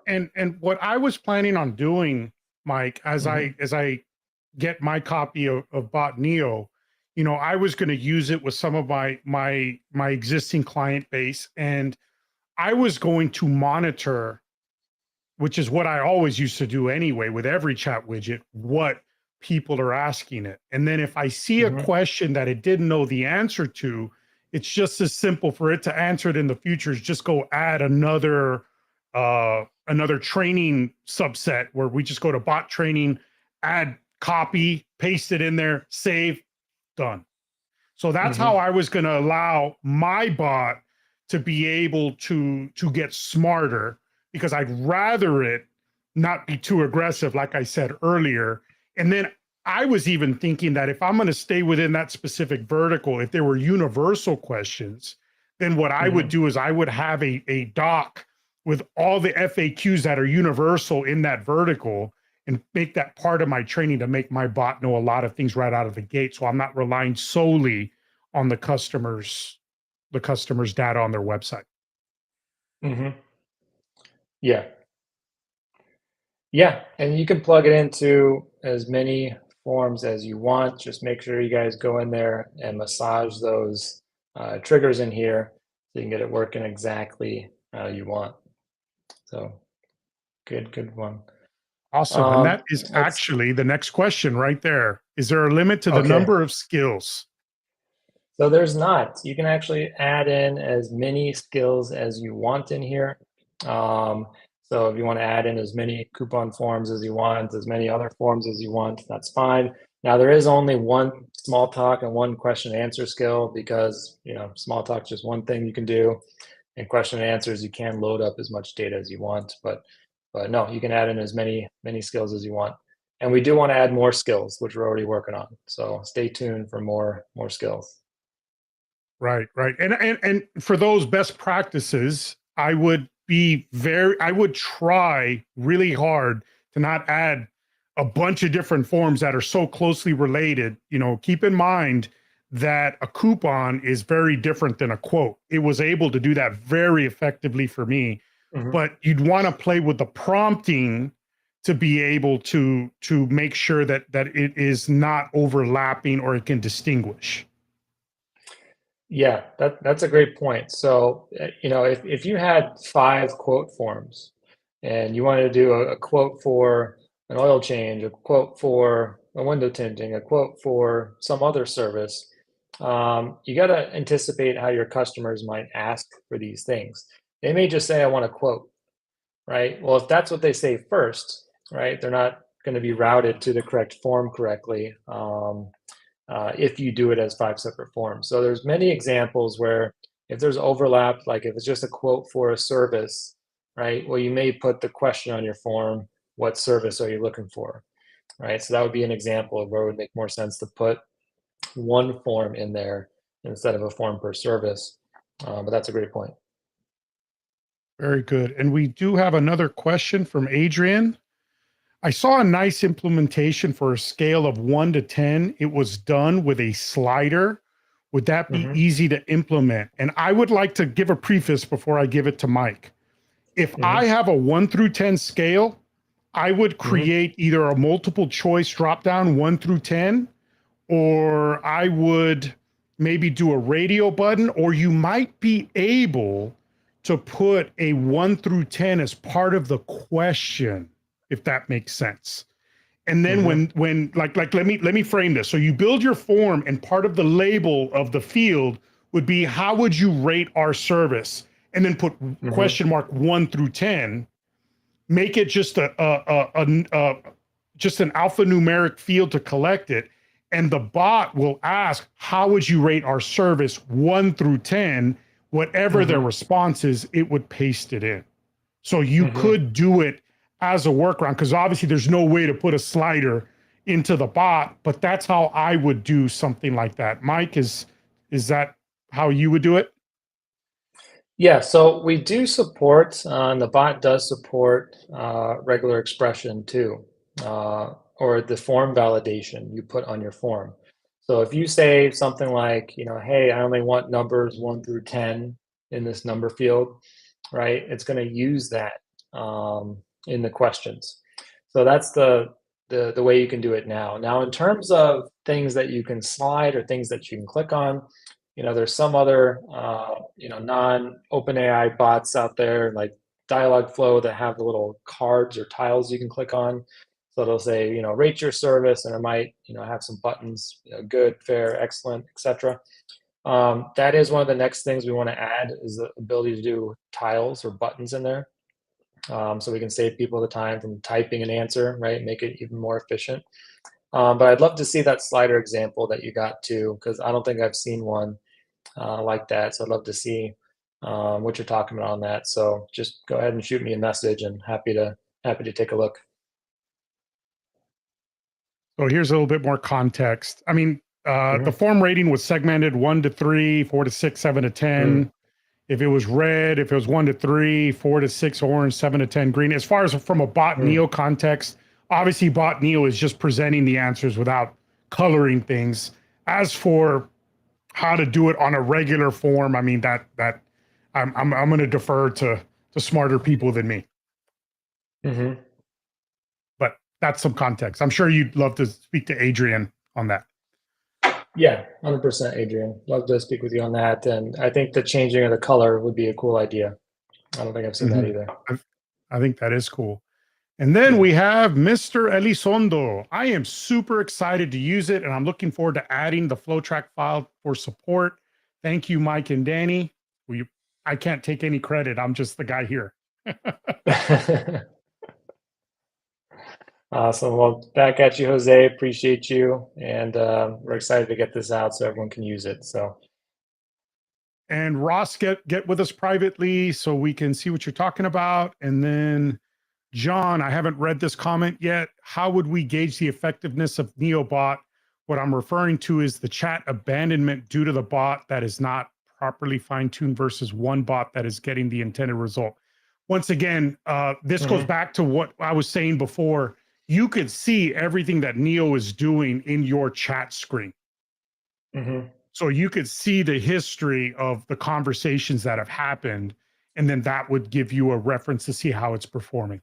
And what I was planning on doing, Mike, as Mhm. I get my copy of Bot Neo, I was going to use it with some of my existing client base, and I was going to monitor, which is what I always used to do anyway with every chat widget, what people are asking it. And then if I see a Mhm. question that it didn't know the answer to, it's just as simple for it to answer it in the future is just go add another training subset where we just go to bot training, add copy, paste it in there, save, done. So that's how Mhm. I was going to allow my bot to be able to get smarter, because I'd rather it not be too aggressive, like I said earlier. And then I was even thinking that if I'm going to stay within that specific vertical, if there were universal questions, then what I would Mhm. do is I would have a doc with all the FAQs that are universal in that vertical, and make that part of my training to make my bot know a lot of things right out of the gate. So I'm not relying solely on the customer's data on their website. Mhm. Yeah. Yeah, and you can plug it into as many forms as you want. Just make sure you guys go in there and massage those triggers in here so you can get it working exactly how you want. So good one. Awesome. And Um, that is let's actually the next question right there. Is there a limit to the Okay. number of skills? So there's not. You can actually add in as many skills as you want in here. Um, so if you want to add in as many coupon forms as you want, as many other forms as you want, that's fine. Now there is only one small talk and one question and answer skill because, small talk is just one thing you can do. And question and answers, you can load up as much data as you want, but no, you can add in as many skills as you want. And we do want to add more skills, which we're already working on. So stay tuned for more skills. Right, right. And for those best practices, I would try really hard to not add a bunch of different forms that are so closely related. Keep in mind that a coupon is very different than a quote. It was able to do that very effectively for me, Mhm. but you'd want to play with the prompting to be able to make sure that it is not overlapping or it can distinguish. Yeah, that's a great point. So, if you had 5 quote forms and you wanted to do a quote for an oil change, a quote for a window tinting, a quote for some other service, you got to anticipate how your customers might ask for these things. They may just say, "I want a quote," right? Well, if that's what they say first, right, they're not going to be routed to the correct form correctly. If you do it as 5 separate forms. So there's many examples where if there's overlap, like if it's just a quote for a service, right? Well, you may put the question on your form, what service are you looking for, right? So that would be an example of where it would make more sense to put one form in there instead of a form per service. But that's a great point. Very good. And we do have another question from Adrian. I saw a nice implementation for a scale of 1 to 10. It was done with a slider. Would that be Hmm. easy to implement? And I would like to give a preface before I give it to Mike. If I Hmm. have a 1 through 10 scale, I would Hmm. create either a multiple choice drop down 1 through 10, or I would maybe do a radio button, or you might be able to put a 1 through 10 as part of the question, if that makes sense. And then Hmm. when like let me frame this. So you build your form, and part of the label of the field would be how would you rate our service? And then put Hmm. question mark 1 through 10. Make it just just an alphanumeric field to collect it, and the bot will ask, how would you rate our service 1 through 10? Whatever their Hmm. response is, it would paste it in. So you Hmm. could do it as a workaround, because obviously there's no way to put a slider into the bot, but that's how I would do something like that. Mike, is that how you would do it? Yeah, so we do support, and the bot does support regular expression too, or the form validation you put on your form. So if you say something like, hey, I only want numbers 1 through 10 in this number field, right? It's going to use that in the questions. So that's the way you can do it now. Now, in terms of things that you can slide or things that you can click on, there's some other non-OpenAI bots out there like Dialogflow that have the little cards or tiles you can click on. So it'll say, rate your service, and it might, have some buttons, good, fair, excellent, etc. That is one of the next things we want to add is the ability to do tiles or buttons in there. So we can save people the time from typing an answer, right? Make it even more efficient. But I'd love to see that slider example that you got too, because I don't think I've seen one like that. So I'd love to see what you're talking about on that. So just go ahead and shoot me a message, and happy to take a look. So here's a little bit more context. I mean, the Hmm. form rating was segmented 1 to 3, 4 to 6, 7 to 10. Mm, If it was red, if it was 1 to 3, 4 to 6 orange, 7 to 10 green. As far as from a bot mm. neo context, obviously bot neo is just presenting the answers without coloring things. As for how to do it on a regular form, I mean that I'm going to defer to smarter people than me. Hmm. But that's some context. I'm sure you'd love to speak to Adrian on that. Yeah, 100%, Adrian. Love to speak with you on that. And I think the changing of the color would be a cool idea. I don't think I've seen that Mhm. either. I, I think that is cool. And then Yeah. we have Mr. Elizondo. I am super excited to use it, and I'm looking forward to adding the FlowTrack file for support. Thank you, Mike and Danny. I can't take any credit. I'm just the guy here. Awesome. Well, back at you, Jose. Appreciate you. And we're excited to get this out so everyone can use it. So, And Ross, get with us privately so we can see what you're talking about. And then John, I haven't read this comment yet. How would we gauge the effectiveness of NeoBot? What I'm referring to is the chat abandonment due to the bot that is not properly fine-tuned versus one bot that is getting the intended result. Once again, this goes back to what I was saying before. You could see everything that Neo is doing in your chat screen. So you could see the history of the conversations that have happened, and then that would give you a reference to see how it's performing.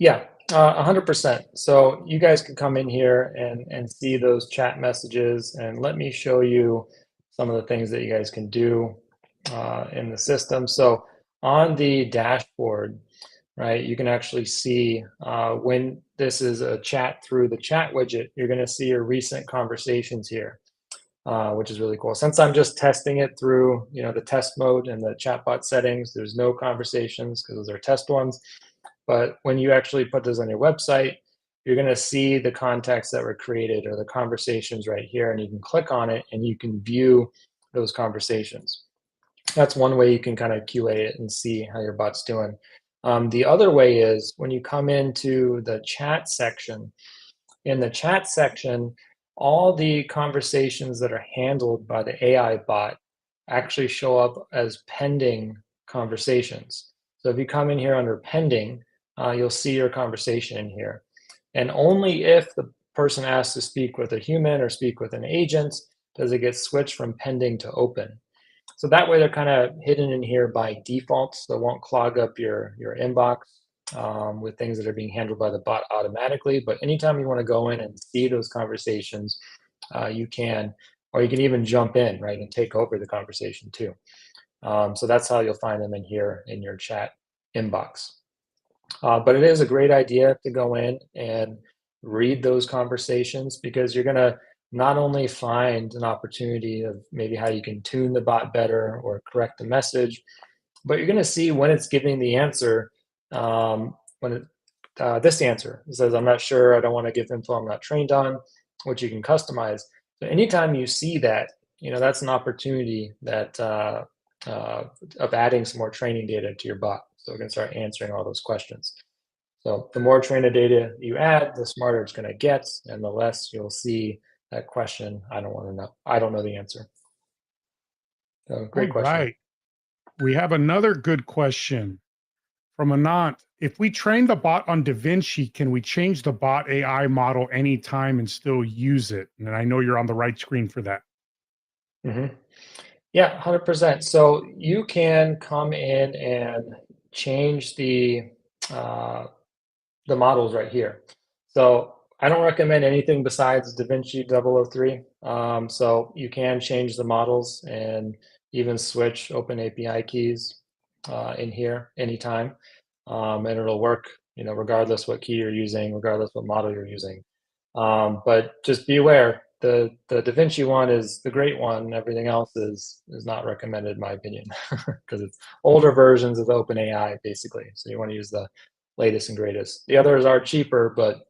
yeah, 100%. So you guys can come in here and see those chat messages, and let me show you some of the things that you guys can do in the system. So on the dashboard, right, you can actually see when this is a chat through the chat widget, you're going to see your recent conversations here, which is really cool. Since I'm just testing it through, the test mode and the chatbot settings, there's no conversations because those are test ones. But when you actually put this on your website, you're going to see the contacts that were created or the conversations right here, and you can click on it and you can view those conversations. That's one way you can kind of QA it and see how your bot's doing. The other way is when you come into the chat section. In the chat section, all the conversations that are handled by the AI bot actually show up as pending conversations. So if you come in here under pending, you'll see your conversation in here. And only if the person asks to speak with a human or speak with an agent does it get switched from pending to open. So that way they're kind of hidden in here by default, so it won't clog up your inbox with things that are being handled by the bot automatically. But anytime you want to go in and see those conversations, you can, or you can even jump in, right, and take over the conversation too. So that's how you'll find them in here in your chat inbox. But it is a great idea to go in and read those conversations, because you're going to not only find an opportunity of maybe how you can tune the bot better or correct the message, but you're going to see when it's giving the answer. This answer, it says, "I'm not sure, I don't want to give info I'm not trained on," which you can customize. So anytime you see that, that's an opportunity that of adding some more training data to your bot, so it can start answering all those questions. So the more training data you add, the smarter it's going to get, and the less you'll see that question, "I don't want to know. I don't know the answer." So All great question. right. We have another good question from Anant. If we train the bot on DaVinci, can we change the bot AI model anytime and still use it? And I know you're on the right screen for that. Yeah, 100%. So you can come in and change the models right here. So I don't recommend anything besides DaVinci 003. So you can change the models and even switch open API keys in here anytime, and it'll work, regardless what key you're using, regardless what model you're using. But just be aware, the DaVinci one is the great one. Everything else is not recommended, in my opinion, because it's older versions of OpenAI, basically. So you want to use the latest and greatest. The others are cheaper, but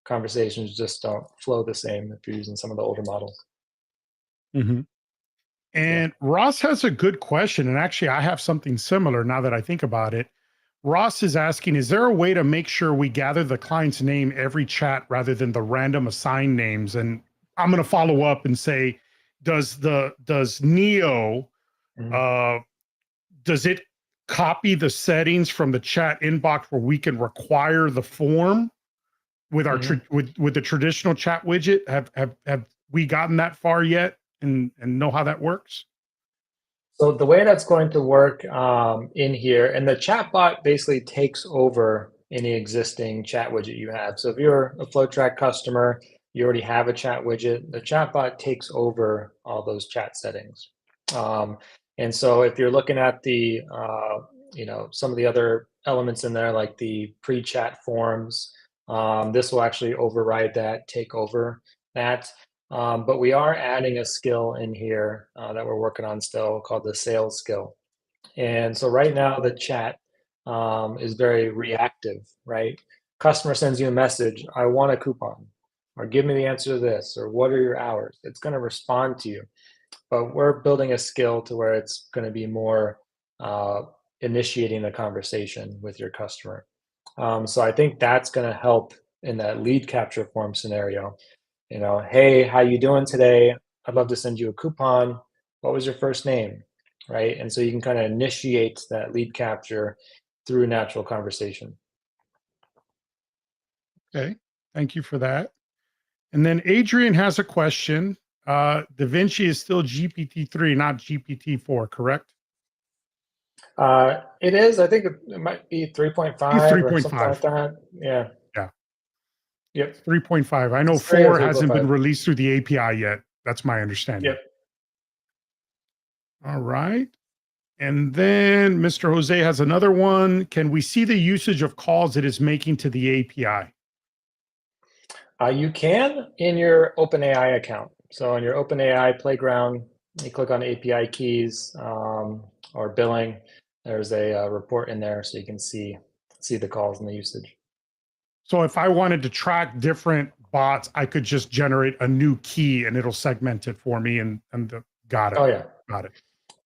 conversations just don't flow the same if you're using some of the older models. Mm-hmm. Yeah. And Ross has a good question. And actually, I have something similar now that I think about it. Ross is asking, is there a way to make sure we gather the client's name every chat rather than the random assigned names? And I'm going to follow up and say, does Neo, Mhm. uh, does it copy the settings from the chat inbox where we can require the form with our Mhm. with the traditional chat widget? Have we gotten that far yet and know how that works? So the way that's going to work in here, and the chatbot basically takes over any existing chat widget you have. So if you're a FlowTrack customer, you already have a chat widget, the chatbot takes over all those chat settings. And so if you're looking at some of the other elements in there, like the pre-chat forms. This will actually override that, take over that. But we are adding a skill in here that we're working on still called the sales skill. And so right now the chat is very reactive, right? Customer sends you a message, I want a coupon, or give me the answer to this, or what are your hours? It's going to respond to you. But we're building a skill to where it's going to be more uh, initiating the conversation with your customer. So I think that's going to help in that lead capture form scenario. Hey, how you doing today? I'd love to send you a coupon. What was your first name? Right. And so you can kind of initiate that lead capture through natural conversation. Okay. Thank you for that. And then Adrian has a question. Da Vinci is still GPT-3, not GPT-4, correct? It is, I think it might be I think 3.5 or something like 3.5. that. Yeah. Yeah, Yep. 3.5. I know It's 3 or 4 hasn't been 3.5. released through the API yet. That's my understanding. Yep. All right. And then Mr. Jose has another one. Can we see the usage of calls it is making to the API? You can in your OpenAI account. So in your OpenAI playground, you click on API keys or billing. There's a report in there, so you can see the calls and the usage. So if I wanted to track different bots, I could just generate a new key and it'll segment it for me. Got it. Oh yeah, Got it.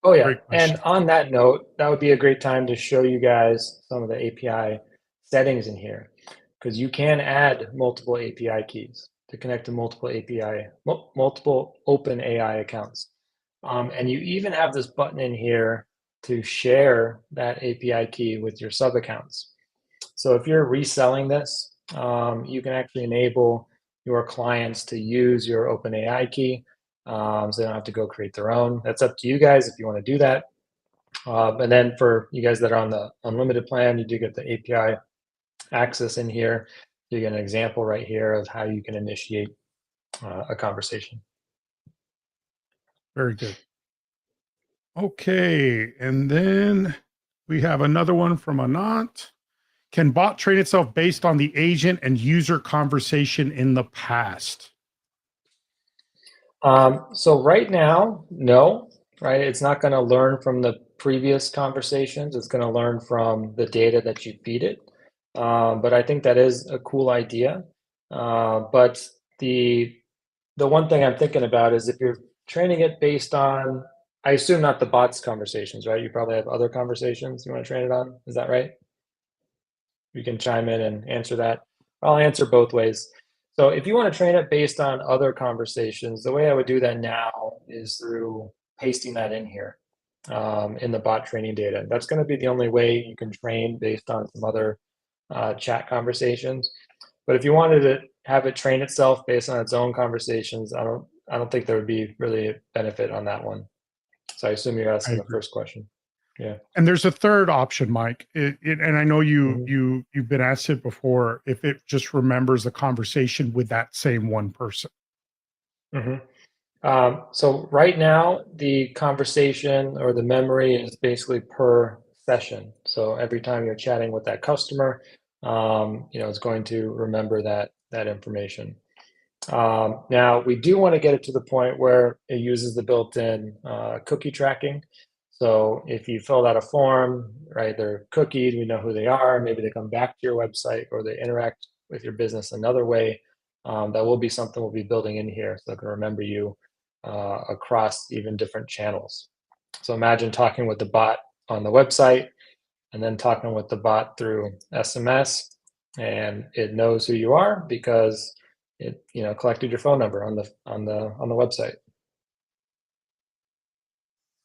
oh yeah. Great And question. on that note, that would be a great time to show you guys some of the API settings in here, because you can add multiple API keys to connect to multiple multiple OpenAI accounts. And you even have this button in here to share that API key with your sub accounts. So if you're reselling this, you can actually enable your clients to use your OpenAI key, so they don't have to go create their own. That's up to you guys if you want to do that. And then for you guys that are on the unlimited plan, you do get the API access in here. You get an example right here of how you can initiate a conversation. Very good. Okay. And then we have another one from Anant. Can bot train itself based on the agent and user conversation in the past? So right now, no, right? It's not going to learn from the previous conversations. It's going to learn from the data that you feed it. But I think that is a cool idea. But the the one thing I'm thinking about is if you're training it based on, I assume not the bots conversations, right? You probably have other conversations you want to train it on. Is that right? You can chime in and answer that. I'll answer both ways. So if you want to train it based on other conversations, the way I would do that now is through pasting that in here in the bot training data. That's going to be the only way you can train based on some other chat conversations. But if you wanted to have it train itself based on its own conversations, I don't think there would be really a benefit on that one. So I assume you're I asking the agree. first question. Yeah. And there's a third option, Mike. And I know Mhm. you've been asked it before. If it just remembers the conversation with that same one person. Mhm. So right now, the conversation or the memory is basically per session. So every time you're chatting with that customer, it's going to remember that information. Now, we do want to get it to the point where it uses the built-in cookie tracking. So if you filled out a form, right, they're cookied, we know who they are, maybe they come back to your website or they interact with your business another way, that will be something we'll be building in here so it can remember you across even different channels. So imagine talking with the bot on the website and then talking with the bot through SMS, and it knows who you are because it collected your phone number on the website.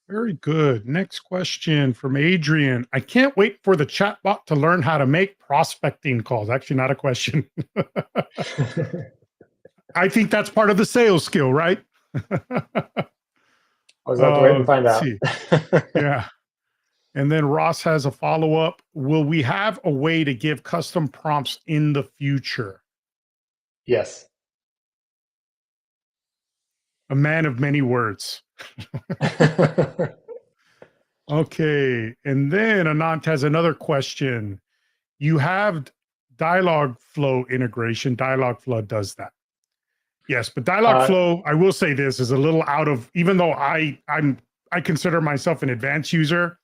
Very good. Next question from Adrian. I can't wait for the chatbot to learn how to make prospecting calls. Actually, not a question. I think that's part of the sales skill, right? I'll just have to wait and find Let's out. see. Yeah. And then Ross has a follow up. Will we have a way to give custom prompts in the future? Yes. A man of many words. Okay. And then Anant has another question. You have Dialogflow integration. Dialogflow does that. Yes, but Uh, Dialogflow, I will say this is a little out of, even though I consider myself an advanced user,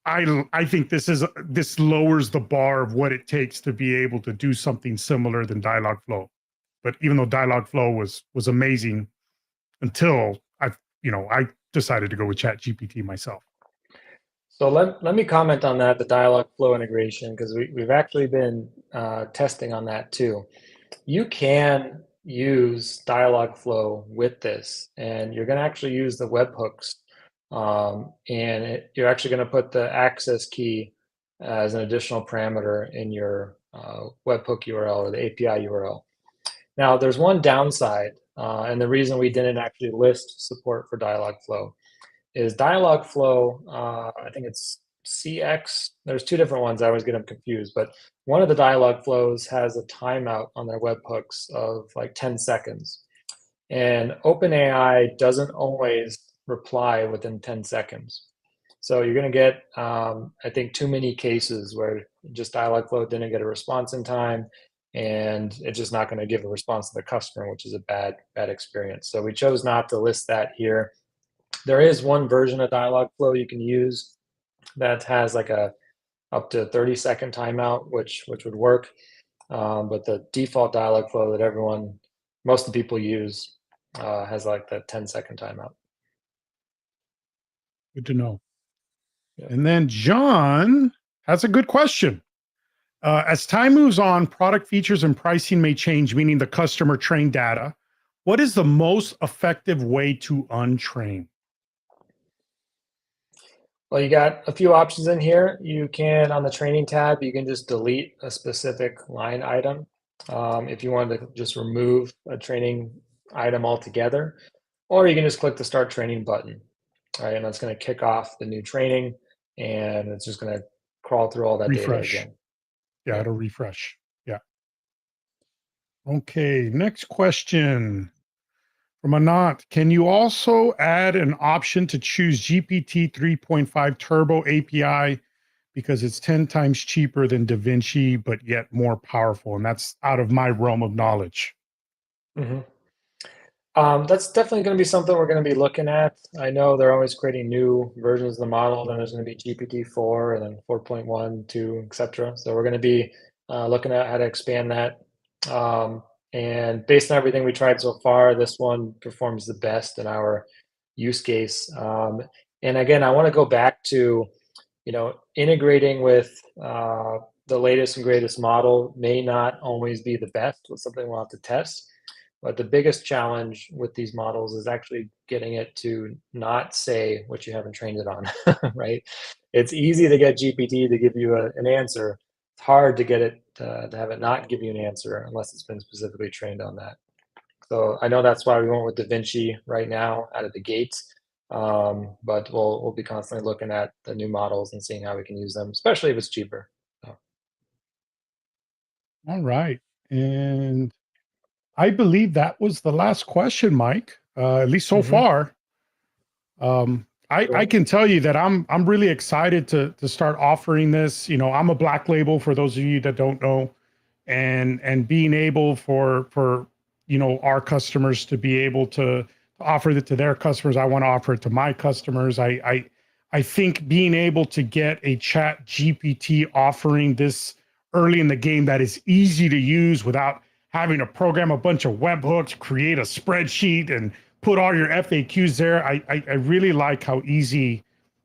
I think this lowers the bar of what it takes to be able to do something similar than Dialogflow. But even though Dialogflow was amazing until I decided to go with ChatGPT myself. so let me comment on that, the dialog flow integration, because we've actually been testing on that too. You can use Dialogflow with this, and you're going to actually use the webhooks, and you're actually going to put the access key as an additional parameter in your webhook URL or the API URL. Now, there's one downside, and the reason we didn't actually list support for Dialogflow is Dialogflow. I think it's CX. There's two different ones. I always get them confused, but one of the Dialogflows has a timeout on their webhooks of like 10 seconds. And OpenAI doesn't always reply within 10 seconds. So you're going to get, I think, too many cases where just Dialogflow didn't get a response in time, and it's just not going to give a response to the customer, which is a bad experience. So we chose not to list that here. There is one version of Dialogflow you can use that has like a up to 30-second timeout, which would work. But the default Dialogflow that most of the people use, has like that 10-second timeout. Good to know. Yeah. And then John has a good question. As time moves on, product features and pricing may change, meaning the customer trained data. What is the most effective way to untrain? Well, you got a few options in here. You can, on the training tab, you can just delete a specific line item. If you wanted to just remove a training item altogether, or you can just click the start training button. All right, and that's going to kick off the new training, and it's just going to crawl through all that data Refresh. again. Yeah, Yep. it'll refresh. Yeah. Okay. Next question from Anant. Can you also add an option to choose GPT 3.5 Turbo API because it's 10 times cheaper than DaVinci, but yet more powerful? And that's out of my realm of knowledge. Mhm. That's definitely going to be something we're going to be looking at. I know they're always creating new versions of the model. Then there's going to be GPT-4 and then 4.1, 2, etc. So we're going to be looking at how to expand that. And based on everything we tried so far, this one performs the best in our use case. And again, I want to go back to, integrating with the latest and greatest model may not always be the best. It's something we'll have to test. But the biggest challenge with these models is actually getting it to not say what you haven't trained it on, right? It's easy to get GPT to give you an answer. It's hard to get it to have it not give you an answer unless it's been specifically trained on that. So I know that's why we went with DaVinci right now out of the gates. But we'll be constantly looking at the new models and seeing how we can use them, especially if it's cheaper. So. All right. And I believe that was the last question, Mike, at least so Mhm. far. I Cool. can tell you that I'm really excited to start offering this. I'm a black label for those of you that don't know, and being able for our customers to be able to offer it to their customers. I want to offer it to my customers. I think being able to get a Chat GPT offering this early in the game that is easy to use without having to program a bunch of webhooks, create a spreadsheet, and put all your FAQs there. I really like how easy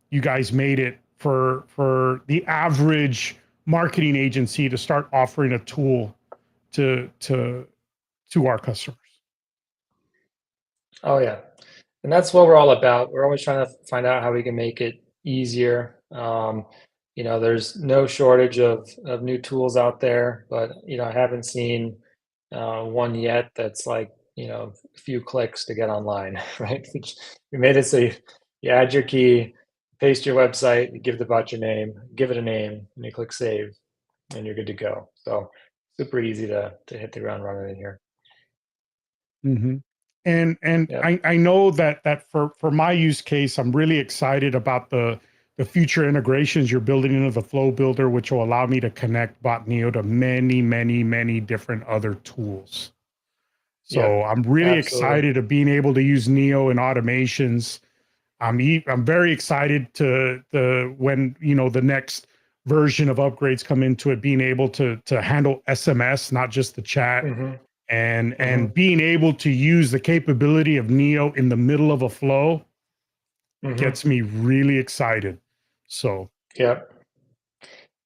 you guys made it for the average marketing agency to start offering a tool to our customers. Oh yeah. And that's what we're all about. We're always trying to find out how we can make it easier. There's no shortage of new tools out there, but I haven't seen one yet that's like a few clicks to get online, right? We made it so you add your key, paste your website, you give the bot your name, give it a name, and you click save, and you're good to go. So super easy to hit the ground running in here. Mm-hmm. And Yeah. I know that for my use case, I'm really excited about the the future integrations you're building into the flow builder, which will allow me to connect botneo to many, many, many different other tools. So Yep, I'm really absolutely. excited of being able to use Neo in automations. I'm very excited to when the next version of upgrades come into it, being able to handle SMS, not just the chat, Hmm. and Hmm. being able to use the capability of Neo in the middle of a flow Hmm. gets me really excited. So Yep.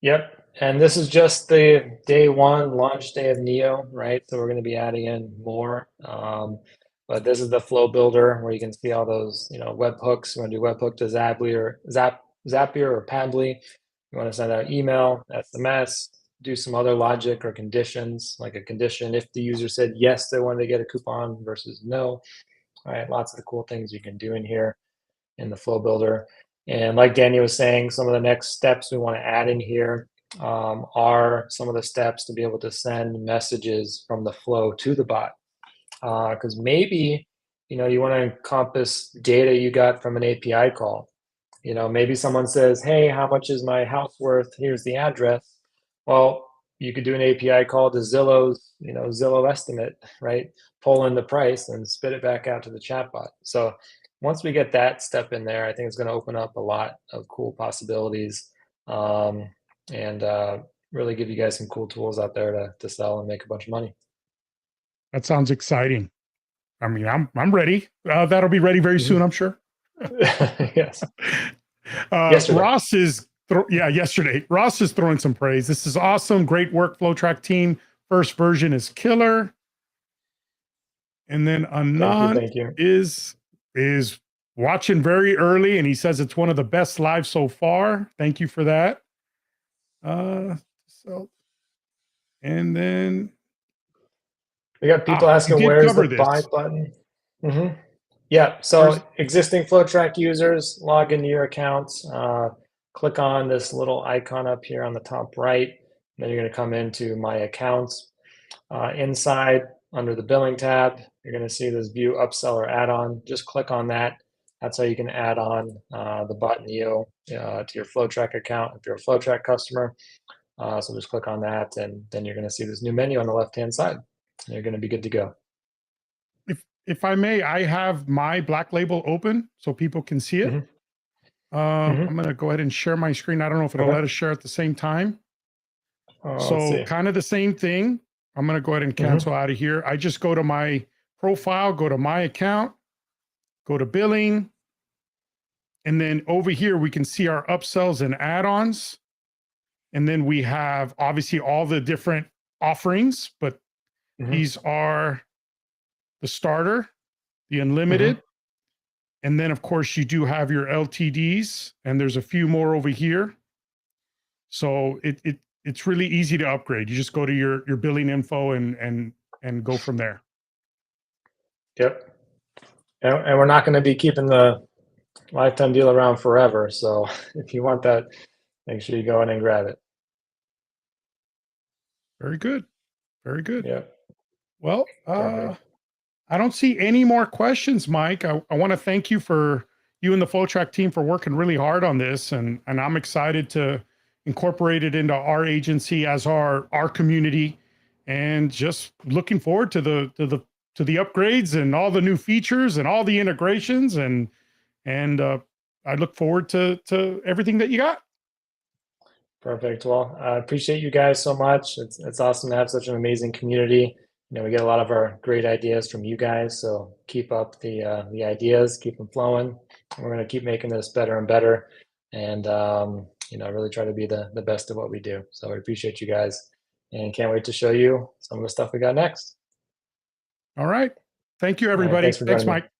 Yep. And this is just the day one launch day of Neo, right? So we're going to be adding in more. But this is the flow builder where you can see all those, webhooks. You want to do webhook to Zapier or Pabbly. You want to send out email, SMS, do some other logic or conditions, like a condition if the user said yes, they wanted to get a coupon versus no. All right, lots of the cool things you can do in here in the flow builder. And like Danny was saying, some of the next steps we want to add in here are some of the steps to be able to send messages from the flow to the bot. Because maybe you want to encompass data you got from an API call. Maybe someone says, "Hey, how much is my house worth? Here's the address." Well, you could do an API call to Zillow's, Zillow estimate, right? Pull in the price and spit it back out to the chatbot. So once we get that step in there, I think it's going to open up a lot of cool possibilities, um, and really give you guys some cool tools out there to sell and make a bunch of money. that sounds exciting. I mean, I'm ready. That'll be ready very soon, Mhm. I'm sure. Yes, yesterday. Ross is, yesterday. Ross is throwing some praise. This is awesome. Great work, FlowTrack team. First version is killer. And then Thank you, Anand thank you. is watching very early, and he says it's one of the best lives so far. Thank you for that. Uh, so and then We got people you asking did where's the cover buy this. button. Hmm. Yeah, Where's so existing FlowTrack users log into your accounts, click on this little icon up here on the top right, and then you're going to come into My Accounts. Inside, under the Billing tab, you're going to see this View Upsell or Add-on. Just click on that. That's how you can add on the bot Neo to your FlowTrack account if you're a FlowTrack customer. So just click on that, and then you're going to see this new menu on the left-hand side. You're going to be good to go. if I may, I have my Black Label open so people can see it. Hmm. Hmm. I'm going to go ahead and share my screen. I don't know if it'll Okay. let us share at the same time. Let's So see. kind of the same thing. I'm going to go ahead and Hmm. cancel out of here. I just go to my profile, go to my account, go to billing. And then over here, we can see our upsells and add-ons. And then we have obviously all the different offerings, but Hmm. these are the starter, the Hmm. unlimited. And then of course you do have your LTDs, and there's a few more over here. So it's really easy to upgrade. You just go to your billing info and go from there. Yep. And we're not going to be keeping the lifetime deal around forever. So if you want that, make sure you go in and grab it. Very good. Very good. Yep. Well, Perfect. I don't see any more questions, Mike. I want to thank you for you and the FlowTrack team for working really hard on this, and I'm excited to incorporate it into our agency as our community, and just looking forward to the upgrades and all the new features and all the integrations, and I look forward to everything that you got. Perfect. Well, I appreciate you guys so much. It's awesome to have such an amazing community. We get a lot of our great ideas from you guys. So keep up the ideas, keep them flowing. We're going to keep making this better and better, and really try to be the best of what we do. So I appreciate you guys, and can't wait to show you some of the stuff we got next. All right. Thank you, All right. everybody. Thanks for Thanks, joining me. Mike.